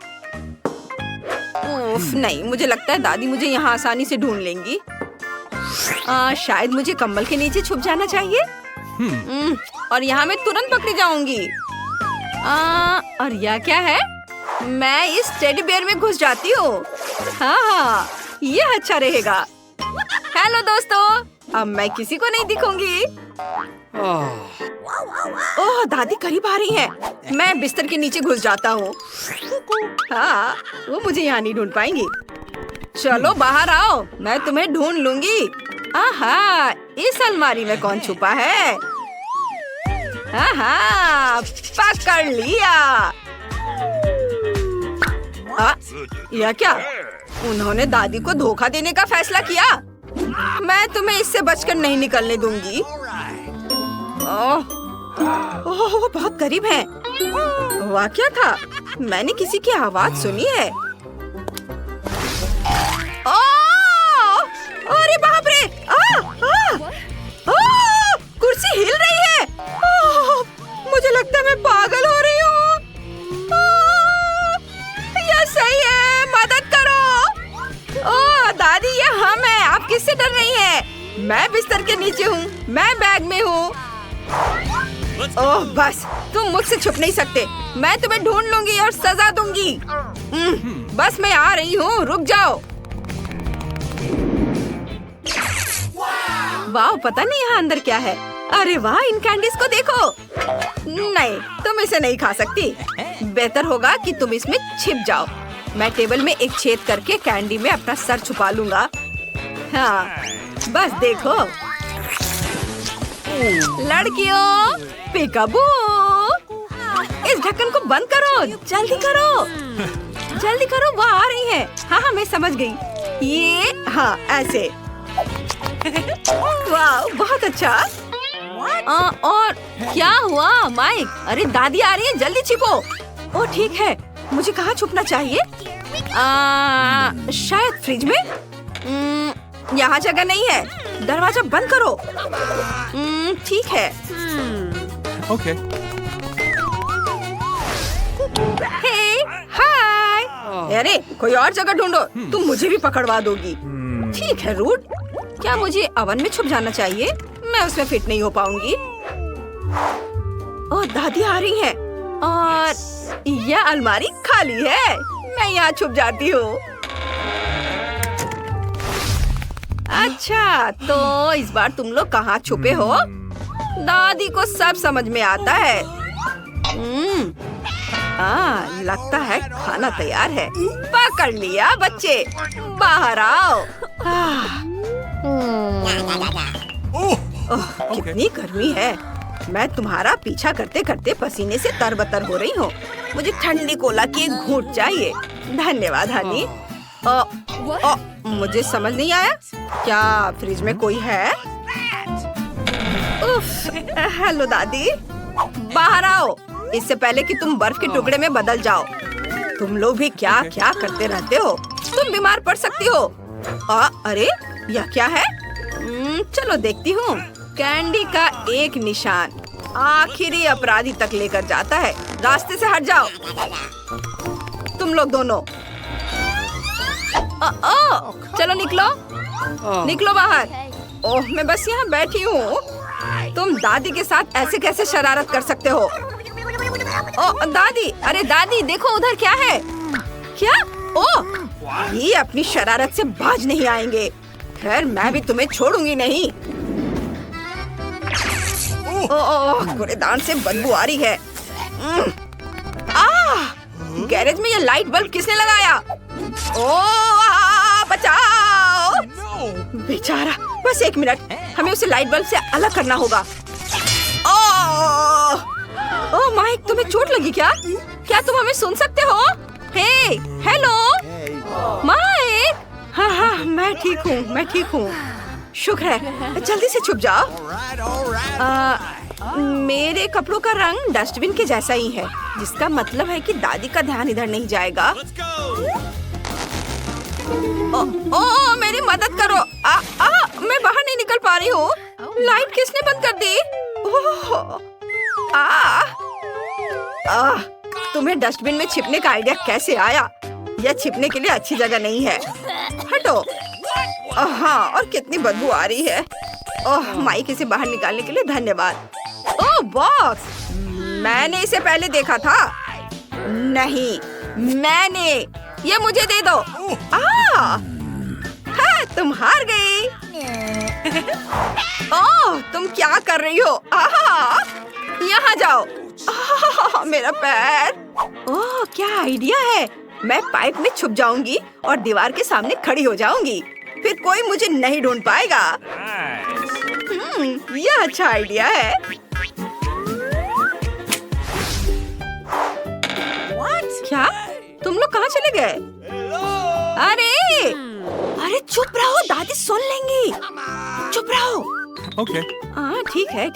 उफ, नहीं, मुझे लगता है दादी मुझे यहाँ आसानी से ढूंढ लेंगी। शायद मुझे कंबल के नीचे छुप जाना चाहिए। और यहाँ मैं तुरंत पकड़ी जाऊंगी। और यह क्या है? मैं इस टेडी बेयर में घुस जाती हूँ। हाँ, ये अच्छा रहेगा। हेलो दोस्तों, अब मैं किसी को नहीं दिखूंगी। ओह, दादी करीब आ रही है। मैं बिस्तर के नीचे घुस जाता हूँ। हाँ, वो मुझे यहाँ नहीं ढूंढ पाएंगी। चलो बाहर आओ, मैं तुम्हें ढूंढ लूंगी। आहा, इस अलमारी में कौन छुपा है? आहा, पकड़ लिया। यह क्या? उन्होंने दादी को धोखा देने का फैसला किया। मैं तुम्हें इससे बचकर नहीं निकलने दूंगी। ओह, वो बहुत करीब है। वह क्या था? मैंने किसी की आवाज सुनी है। अरे बाप रे! कुर्सी हिल रही है। मुझे लगता है मैं पागल हो रही हूँ। यह सही है, मदद करो। ओह दादी, ये हम हैं। आप किससे डर रही हैं? मैं बिस्तर के नीचे हूँ, मैं बैग में हूँ। ओह बस, तुम मुझसे छुप नहीं सकते। मैं तुम्हें ढूंढ लूंगी और सजा दूंगी। बस मैं आ रही हूँ, रुक जाओ। वाह, पता नहीं यहाँ अंदर क्या है। अरे वाह, इन कैंडीज को देखो। नहीं, तुम इसे नहीं खा सकती। बेहतर होगा कि तुम इसमें छिप जाओ। मैं टेबल में एक छेद करके कैंडी में अपना सर छुपा लूंगा। हाँ, बस देखो। लड़कियों, पिकाबू, इस ढक्कन को बंद करो। जल्दी करो, जल्दी करो, वो आ रही है। हाँ, मैं समझ गई। ये, हाँ, ऐसे। वाह, बहुत अच्छा। और क्या हुआ माइक? अरे दादी आ रही है, जल्दी छिपो। ओह ठीक है, मुझे कहाँ छुपना चाहिए? शायद फ्रिज में। यहाँ जगह नहीं है। दरवाजा बंद करो। ठीक है। Okay. हे, हाय। अरे कोई और जगह ढूंढो, तुम मुझे भी पकड़वा दोगी। ठीक है रूट। क्या मुझे ओवन में छुप जाना चाहिए? मैं उसमें फिट नहीं हो पाऊंगी। ओह दादी आ रही है और यह अलमारी खाली है। मैं यहाँ छुप जाती हूँ। अच्छा, तो इस बार तुम लोग कहाँ छुपे हो? दादी को सब समझ में आता है। लगता है खाना तैयार है। पकड़ लिया बच्चे, बाहर आओ। कितनी गर्मी है। मैं तुम्हारा पीछा करते करते पसीने से तरबतर हो रही हूँ। मुझे ठंडी कोला की एक घूंट चाहिए। धन्यवाद हनी। मुझे समझ नहीं आया, क्या फ्रिज में कोई है? उफ, हेलो दादी, बाहर आओ इससे पहले कि तुम बर्फ के टुकड़े में बदल जाओ। तुम लोग भी क्या क्या करते रहते हो। तुम बीमार पड़ सकती हो। अरे यह क्या है? चलो देखती हूँ। कैंडी का एक निशान आखिरी अपराधी तक लेकर जाता है। रास्ते से हट जाओ तुम लोग दोनों। चलो निकलो, निकलो बाहर। ओह, मैं बस यहाँ बैठी हूँ। तुम दादी के साथ ऐसे कैसे शरारत कर सकते हो? ओह दादी, अरे दादी देखो उधर क्या है। क्या? ओह, ये अपनी शरारत से बाज नहीं आएंगे। खैर मैं भी तुम्हें छोड़ूंगी नहीं। ओह, कूड़ेदान से बदबू आ रही है। गैरेज में ये लाइट बल्ब किसने लगाया? बचाओ! बेचारा, बस 1 मिनट, हमें उसे लाइट बल्ब से अलग करना होगा। ओह माइक, तुम्हें चोट लगी क्या? क्या तुम हमें सुन सकते हो? हे, हेलो, माइक। हाँ, मैं ठीक हूँ। शुक्र है, जल्दी से छुप जाओ। मेरे कपड़ों का रंग डस्टबिन के जैसा ही है, जिसका मतलब है कि दादी का ध्यान इधर नहीं जाएगा। ओ, मेरी मदद करो। मैं बाहर नहीं निकल पा रही हूँ। लाइट किसने बंद कर दी? तुम्हें डस्टबिन में छिपने का आइडिया कैसे आया? यह छिपने के लिए अच्छी जगह नहीं है। हटो। हाँ, और कितनी बदबू आ रही है। ओह, माइक इसे बाहर निकालने के लिए धन्यवाद। ओह बॉक्स, मैंने इसे पहले देखा था। नहीं, मैंने। ये मुझे दे दो। हाँ, तुम हार गई। ओह, तुम क्या कर रही हो? यहाँ जाओ। मेरा पैर। ओह, क्या आइडिया है। मैं पाइप में छुप जाऊंगी और दीवार के सामने खड़ी हो जाऊंगी। फिर कोई मुझे नहीं ढूंढ पाएगा। यह अच्छा आइडिया है। क्या? तुम लोग कहाँ चले गए? अरे चुप रहो, दादी सुन लेंगी। चुप रहो। Okay. हाँ, ठीक है।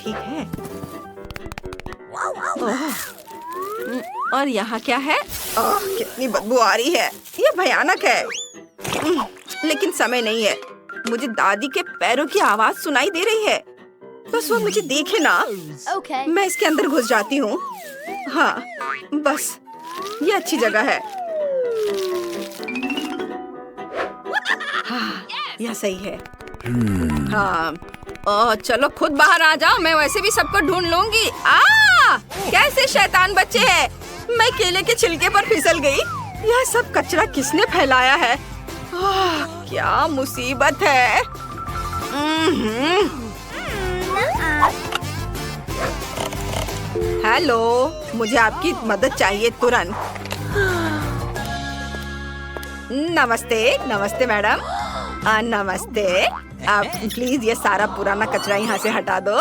और यहाँ क्या है? कितनी बदबू आ रही है। ये भयानक है। लेकिन समय नहीं है। मुझे दादी के पैरों की आवाज सुनाई दे रही है। बस वो मुझे देखे ना। Okay. मैं इसके अंदर घुस जाती हूँ। हाँ, बस ये अच्छी जगह है। हाँ, यह सही है। हाँ, चलो खुद बाहर आ जाओ। मैं वैसे भी सबको ढूंढ लूंगी। कैसे शैतान बच्चे हैं। मैं केले के छिलके पर फिसल गई। यह सब कचरा किसने फैलाया है? क्या मुसीबत है। हेलो, मुझे आपकी मदद चाहिए तुरंत। नमस्ते मैडम। नमस्ते। आप प्लीज ये सारा पुराना कचरा यहाँ से हटा दो।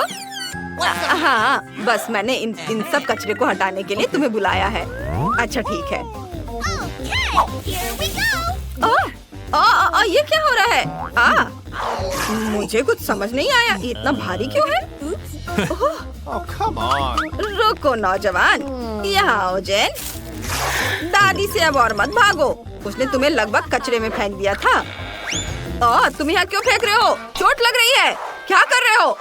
हाँ, बस मैंने इन सब कचरे को हटाने के लिए तुम्हें बुलाया है। अच्छा, ठीक है। ये क्या हो रहा है? मुझे कुछ समझ नहीं आया। ये इतना भारी क्यों है? Oh, come on. रुको नौजवान, यहाँ आओ जेन। दादी से अब और मत भागो। उसने तुम्हें लगभग कचरे में फेंक दिया था। तुम यहाँ क्यों फेंक रहे हो? चोट लग रही है। क्या कर रहे हो?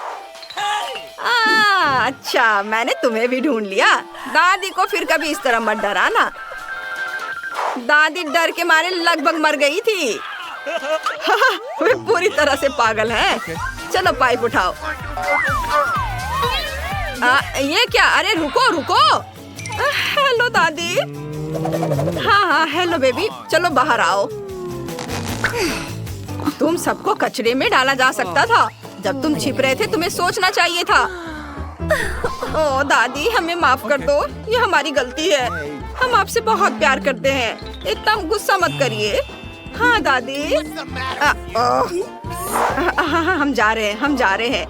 अच्छा, मैंने तुम्हें भी ढूंढ लिया। दादी को फिर कभी इस तरह मत डराना। दादी डर के मारे लगभग मर गई थी। वे पूरी तरह से पागल हैं। चलो पाइप उठाओ। ये क्या? अरे रुको। हेलो दादी। हाँ, हेलो बेबी। चलो बाहर आओ। तुम सबको कचरे में डाला जा सकता था। जब तुम छिप रहे थे तुम्हें सोचना चाहिए था। ओ दादी, हमें माफ कर दो। ये हमारी गलती है। हम आपसे बहुत प्यार करते हैं। इतना गुस्सा मत करिए। हाँ दादी। हम जा रहे हैं।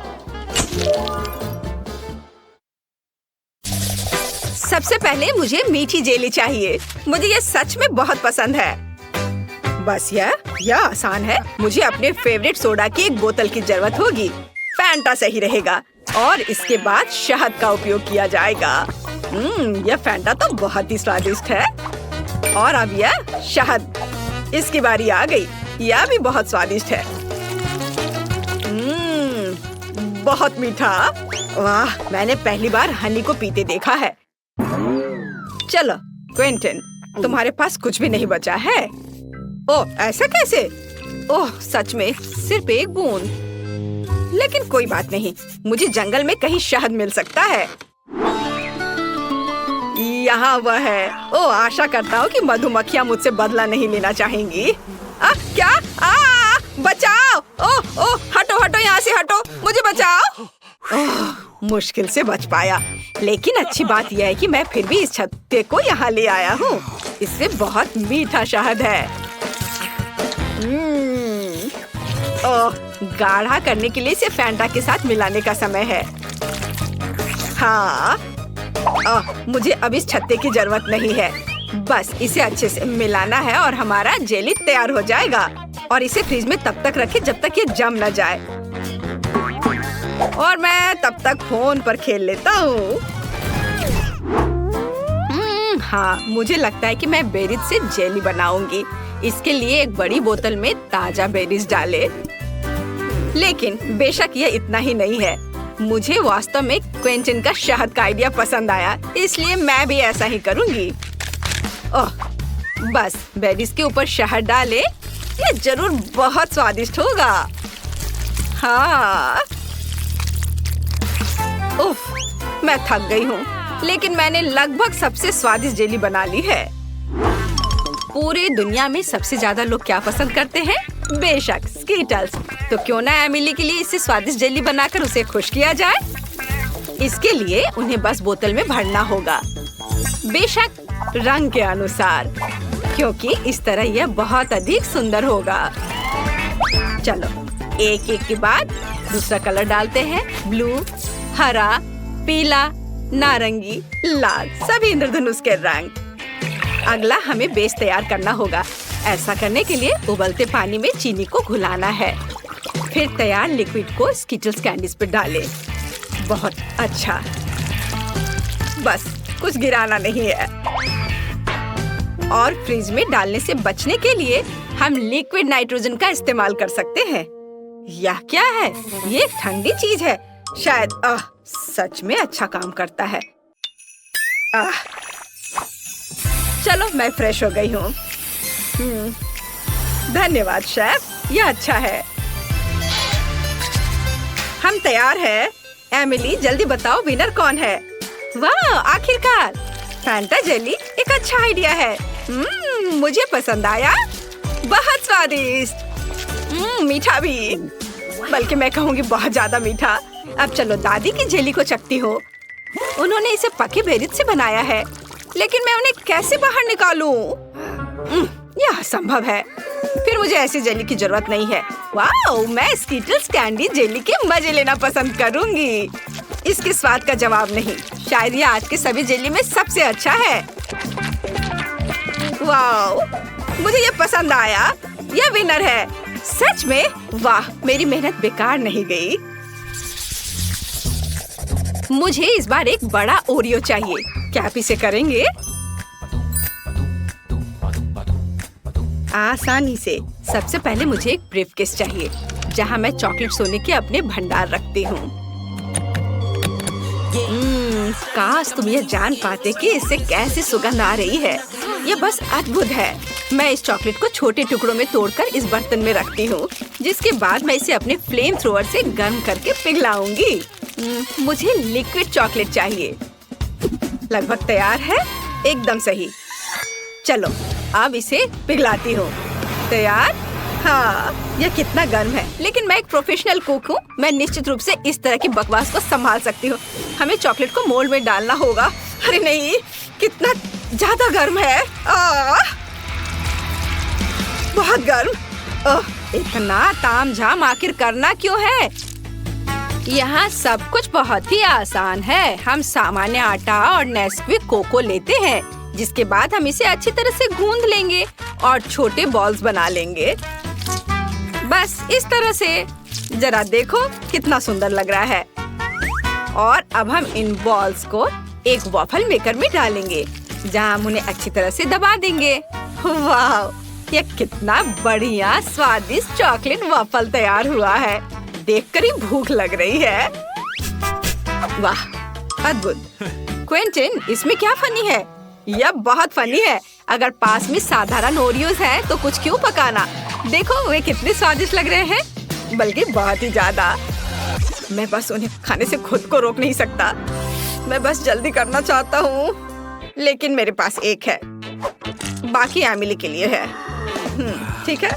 सबसे पहले मुझे मीठी जेली चाहिए। मुझे ये सच में बहुत पसंद है। बस यह आसान है। मुझे अपने फेवरेट सोडा की एक बोतल की जरूरत होगी। फैंटा सही रहेगा। और इसके बाद शहद का उपयोग किया जाएगा। यह फैंटा तो बहुत ही स्वादिष्ट है। और अब यह शहद। इसकी बारी आ गई। यह भी बहुत स्वादिष्ट है। बहुत मीठा। वाह, मैंने पहली बार हनी को पीते देखा है। चलो क्विंटन, तुम्हारे पास कुछ भी नहीं बचा है। ओह, ऐसा कैसे? ओह, सच में सिर्फ एक बूंद। लेकिन कोई बात नहीं, मुझे जंगल में कहीं शहद मिल सकता है। यहाँ वह है। ओह, आशा करता हूँ कि मधुमक्खियाँ मुझसे बदला नहीं लेना चाहेंगी। क्या? बचाओ! ओह, हटो यहाँ से हटो। मुझे बचाओ। मुश्किल से बच पाया, लेकिन अच्छी बात यह है कि मैं फिर भी इस छत्ते को यहाँ ले आया हूँ। इससे बहुत मीठा शहद है। ओह, गाढ़ा करने के लिए इसे फैंटा के साथ मिलाने का समय है। हाँ, मुझे अब इस छत्ते की जरूरत नहीं है। बस इसे अच्छे से मिलाना है और हमारा जेली तैयार हो जाएगा। और इसे फ्रिज में तब तक रखें जब तक ये जम न जाए। और मैं तब तक फोन पर खेल लेता हूँ। हाँ, मुझे लगता है कि मैं बेरीज से जेली बनाऊंगी। इसके लिए एक बड़ी बोतल में ताजा बेरीज डालें। लेकिन बेशक ये इतना ही नहीं है। मुझे वास्तव में क्विंटन का शहद का आइडिया पसंद आया, इसलिए मैं भी ऐसा ही करूंगी। ओह, बस बेरीज के ऊपर शहद डालें। ये जरूर बहुत स्वादिष्ट होगा। हाँ, उफ, मैं थक गई हूँ, लेकिन मैंने लगभग सबसे स्वादिष्ट जेली बना ली है। पूरी दुनिया में सबसे ज्यादा लोग क्या पसंद करते हैं? बेशक स्कीटल्स। तो क्यों ना एमिली के लिए इससे स्वादिष्ट जेली बनाकर उसे खुश किया जाए। इसके लिए उन्हें बस बोतल में भरना होगा, बेशक रंग के अनुसार, क्योंकि इस तरह यह बहुत अधिक सुंदर होगा। चलो, एक एक के बाद दूसरा कलर डालते हैं। ब्लू, हरा, पीला, नारंगी, लाल, सभी इंद्रधनुष के रंग। अगला हमें बेस तैयार करना होगा। ऐसा करने के लिए उबलते पानी में चीनी को घुलाना है। फिर तैयार लिक्विड को स्किटल्स कैंडीज पर डालें। बहुत अच्छा, बस कुछ गिराना नहीं है। और फ्रिज में डालने से बचने के लिए हम लिक्विड नाइट्रोजन का इस्तेमाल कर सकते हैं। यह क्या है? ये ठंडी चीज है शायद। सच में अच्छा काम करता है। चलो, मैं फ्रेश हो गई हूँ। धन्यवाद शेफ, यह अच्छा है। हम तैयार हैं। एमिली, जल्दी बताओ विनर कौन है? वाह, आखिरकार फैंटा जेली एक अच्छा आइडिया है। मुझे पसंद आया। बहुत स्वादिष्ट, मीठा भी, बल्कि मैं कहूँगी बहुत ज्यादा मीठा। अब चलो दादी की जेली को चखती हो। उन्होंने इसे पके बेरीज से बनाया है, लेकिन मैं उन्हें कैसे बाहर निकालूं? यह असंभव है। फिर मुझे ऐसी जेली की जरूरत नहीं है। वाओ, मैं स्कीटल्स कैंडी जेली के मजे लेना पसंद करूंगी। इसके स्वाद का जवाब नहीं। शायद यह आज के सभी जेली में सबसे अच्छा है। वाओ, मुझे ये पसंद आया। यह विनर है। सच में? वाह, मेरी मेहनत बेकार नहीं गई। मुझे इस बार एक बड़ा ओरियो चाहिए। क्या आप इसे करेंगे? आसानी से। सबसे पहले मुझे एक ब्रीफकेस चाहिए, जहाँ मैं चॉकलेट सोने के अपने भंडार रखती हूँ। काश तुम ये जान पाते कि इससे कैसी सुगंध आ रही है। ये बस अद्भुत है। मैं इस चॉकलेट को छोटे टुकड़ों में तोड़कर इस बर्तन में रखती हूँ, जिसके बाद मैं इसे अपने फ्लेम थ्रोअर से गर्म करके पिघलाऊंगी। मुझे लिक्विड चॉकलेट चाहिए। लगभग तैयार है। एकदम सही। चलो, अब इसे पिघलाती हूँ। तैयार? हाँ, यह कितना गर्म है, लेकिन मैं एक प्रोफेशनल कुक हूँ। मैं निश्चित रूप से इस तरह की बकवास को संभाल सकती हूँ। हमें चॉकलेट को मोल्ड में डालना होगा। अरे नहीं, कितना ज्यादा गर्म है। बहुत गर्म। इतना तामझाम आखिर करना क्यों है? यहाँ सब कुछ बहुत ही आसान है। हम सामान्य आटा और नेस्क्विक कोको लेते हैं, जिसके बाद हम इसे अच्छी तरह से गूंद लेंगे और छोटे बॉल्स बना लेंगे। बस इस तरह से। जरा देखो कितना सुंदर लग रहा है। और अब हम इन बॉल्स को एक वॉफल मेकर में डालेंगे, जहाँ हम उन्हें अच्छी तरह से दबा देंगे। वाह, यह कितना बढ़िया स्वादिष्ट चॉकलेट वॉफल तैयार हुआ है। देखकर ही भूख लग रही है। वाह, अद्भुत। क्विंटन, इसमें क्या फनी है? यह बहुत फनी है। अगर पास में साधारण ओरियोस हैं, तो कुछ क्यों पकाना? देखो वे कितने स्वादिष्ट लग रहे हैं, बल्कि बहुत ही ज्यादा। मैं बस उन्हें खाने से खुद को रोक नहीं सकता। मैं बस जल्दी करना चाहता हूँ, लेकिन मेरे पास एक है। बाकी एमिली के लिए है। ठीक है।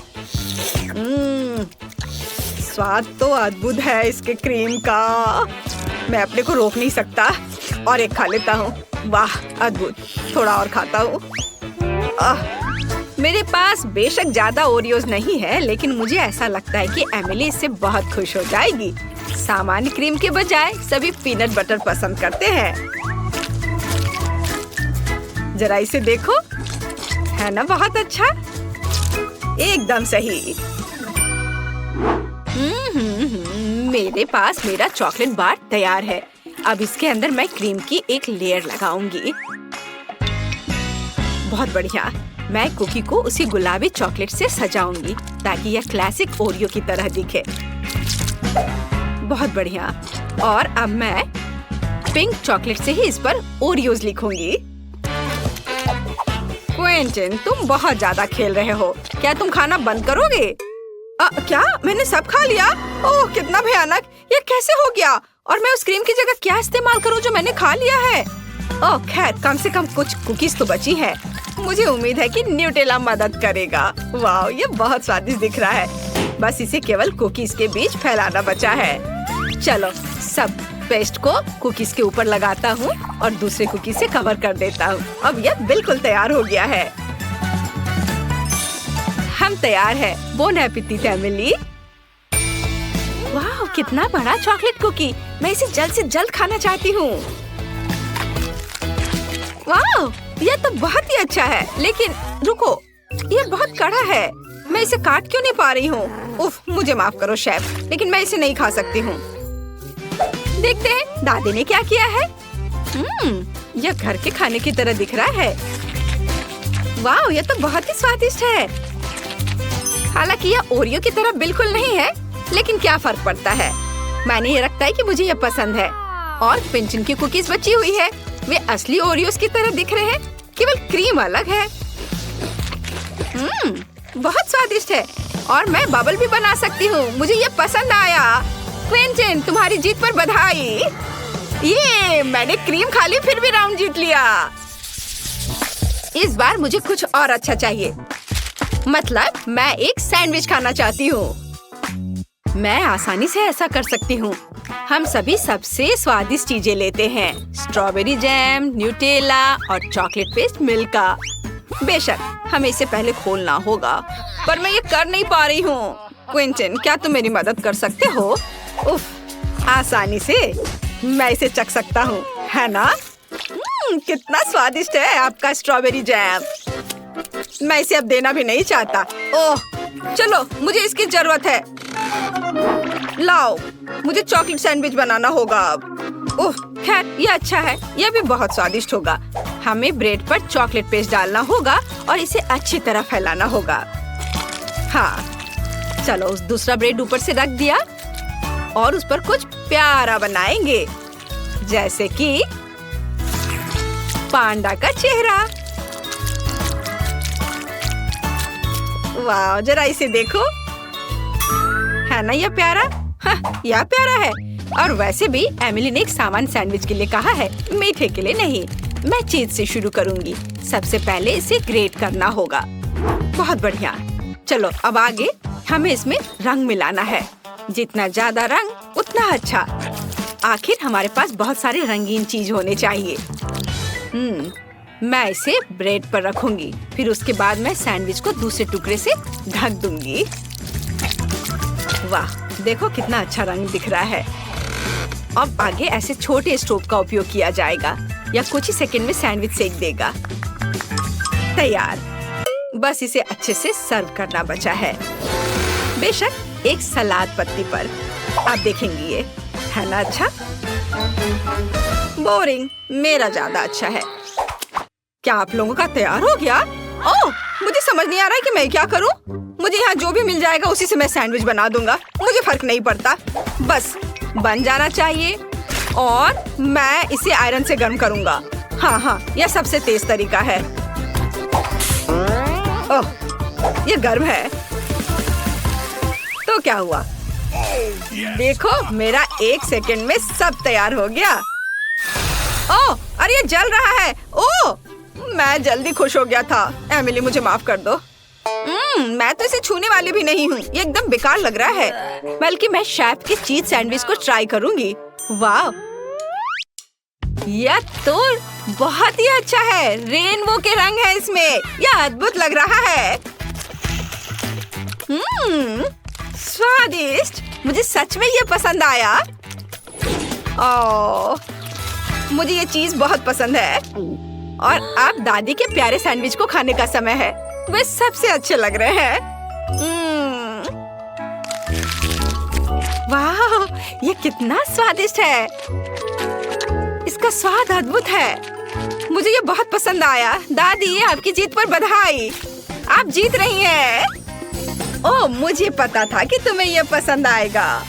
स्वाद तो अद्भुत है इसके क्रीम का। मैं अपने को रोक नहीं सकता और एक खा लेता हूँ। वाह अद्भुत, थोड़ा और खाता हूँ। मेरे पास बेशक ज्यादा ओरियोज नहीं है, लेकिन मुझे ऐसा लगता है कि एमिली इससे बहुत खुश हो जाएगी। सामान्य क्रीम के बजाय सभी पीनट बटर पसंद करते हैं। जरा इसे देखो, है ना बहुत अच्छा, एकदम सही। मेरे पास मेरा चॉकलेट बार तैयार है। अब इसके अंदर मैं क्रीम की एक लेयर लगाऊंगी। बहुत बढ़िया। मैं कुकी को उसी गुलाबी चॉकलेट से सजाऊंगी ताकि यह क्लासिक ओरियो की तरह दिखे। बहुत बढ़िया। और अब मैं पिंक चॉकलेट से ही इस पर ओरियोज लिखूंगी। क्विंटन, तुम बहुत ज्यादा खेल रहे हो। क्या तुम खाना बंद करोगे? क्या मैंने सब खा लिया? ओह कितना भयानक, ये कैसे हो गया? और मैं उस क्रीम की जगह क्या इस्तेमाल करूं जो मैंने खा लिया है? ओह खैर, कम से कम कुछ कुकीज तो बची हैं। मुझे उम्मीद है कि न्यूटेला मदद करेगा। वाह, ये बहुत स्वादिष्ट दिख रहा है। बस इसे केवल कुकीज के बीच फैलाना बचा है। चलो सब पेस्ट को कुकीज के ऊपर लगाता हूँ और दूसरे कुकीज से कवर कर देता हूँ। अब यह बिल्कुल तैयार हो गया है। हम तैयार है। Bone appétit Emily. वाह कितना बड़ा चॉकलेट कुकी, मैं इसे जल्द से जल्द खाना चाहती हूँ। वाह यह तो बहुत ही अच्छा है, लेकिन रुको, यह बहुत कड़ा है। मैं इसे काट क्यों नहीं पा रही हूँ? उफ, मुझे माफ करो शेफ, लेकिन मैं इसे नहीं खा सकती हूँ। देखते हैं दादी ने क्या किया है। यह घर के खाने की तरह दिख रहा है। वाह यह तो बहुत ही स्वादिष्ट है। हालांकि यह ओरियो की तरह बिल्कुल नहीं है, लेकिन क्या फर्क पड़ता है। मैंने ये रखता है कि मुझे यह पसंद है। और पिंचन की कुकीज बची हुई है, वे असली ओरियोस की तरह दिख रहे हैं, केवल क्रीम अलग है। बहुत स्वादिष्ट है और मैं बबल भी बना सकती हूँ। मुझे ये पसंद आया। क्विंटन, तुम्हारी जीत पर बधाई। ये मैंने क्रीम खा ली, फिर भी राउंड जीत लिया। इस बार मुझे कुछ और अच्छा चाहिए। मतलब मैं एक सैंडविच खाना चाहती हूँ। मैं आसानी से ऐसा कर सकती हूँ। हम सभी सबसे स्वादिष्ट चीजें लेते हैं, स्ट्रॉबेरी जैम, न्यूटेला और चॉकलेट पेस्ट मिल्का। बेशक हमें इसे पहले खोलना होगा, पर मैं ये कर नहीं पा रही हूँ। क्विंटन, क्या तुम मेरी मदद कर सकते हो? उफ, आसानी से मैं इसे चख सकता हूँ, है ना? कितना स्वादिष्ट है आपका स्ट्रॉबेरी जैम। मैं इसे अब देना भी नहीं चाहता। ओह, चलो मुझे इसकी जरूरत है। लाओ, मुझे चॉकलेट सैंडविच बनाना होगा अब। ओह, खैर ये अच्छा है, यह भी बहुत स्वादिष्ट होगा। हमें ब्रेड पर चॉकलेट पेस्ट डालना होगा और इसे अच्छी तरह फैलाना होगा। हाँ, चलो उस दूसरा ब्रेड ऊपर से रख दिया और उस पर कुछ प्यारा बनाएंगे, जैसे कि पांडा का चेहरा। वाह, जरा इसे देखो, है ना यह प्यारा? हाँ, यह प्यारा है। और वैसे भी एमिली ने एक सामान्य सैंडविच के लिए कहा है, मीठे के लिए नहीं। मैं चीज से शुरू करूंगी। सबसे पहले इसे ग्रेट करना होगा। बहुत बढ़िया। चलो अब आगे हमें इसमें रंग मिलाना है। जितना ज्यादा रंग उतना अच्छा। आखिर हमारे पास बहुत सारे रंगीन चीज होने चाहिए। मैं इसे ब्रेड पर रखूंगी, फिर उसके बाद मैं सैंडविच को दूसरे टुकड़े से ढक दूंगी। वाह, देखो कितना अच्छा रंग दिख रहा है। अब आगे ऐसे छोटे स्टोव का उपयोग किया जाएगा, या कुछ ही सेकंड में सैंडविच सेक देगा। तैयार। बस इसे अच्छे से सर्व करना बचा है, बेशक एक सलाद पत्ती पर। आप देखेंगी ये, है ना अच्छा? बोरिंग, मेरा ज्यादा अच्छा है। क्या आप लोगों का तैयार हो गया? ओह, मुझे समझ नहीं आ रहा है कि मैं क्या करूं। मुझे यहाँ जो भी मिल जाएगा उसी से मैं सैंडविच बना दूंगा। मुझे फर्क नहीं पड़ता, बस बन जाना चाहिए। और मैं इसे आयरन से गर्म करूंगा। हाँ, यह सबसे तेज तरीका है। ओह, ये गर्म है। तो क्या हुआ? देखो, मेरा 1 सेकंड में सब तैयार हो गया। ओह, अरे ये जल रहा है। ओह, मैं जल्दी खुश हो गया था। एमिली, मुझे माफ कर दो। मैं तो इसे छूने वाली भी नहीं हूँ। ये एकदम बेकार लग रहा है। बल्कि मैं शेफ के चीज सैंडविच को ट्राई करूंगी। वाह, यह तो बहुत ही अच्छा है। रेनबो के रंग है इसमें। यह अद्भुत लग रहा है। स्वादिष्ट। मुझे सच में ये पसंद आया। ओह, मुझे ये चीज बहुत पसंद है। और अब दादी के प्यारे सैंडविच को खाने का समय है। वे सबसे अच्छे लग रहे हैं। वाह, ये कितना स्वादिष्ट है। इसका स्वाद अद्भुत है। मुझे ये बहुत पसंद आया। दादी, आपकी जीत पर बधाई। आप जीत रही हैं। ओह, मुझे पता था कि तुम्हें ये पसंद आएगा।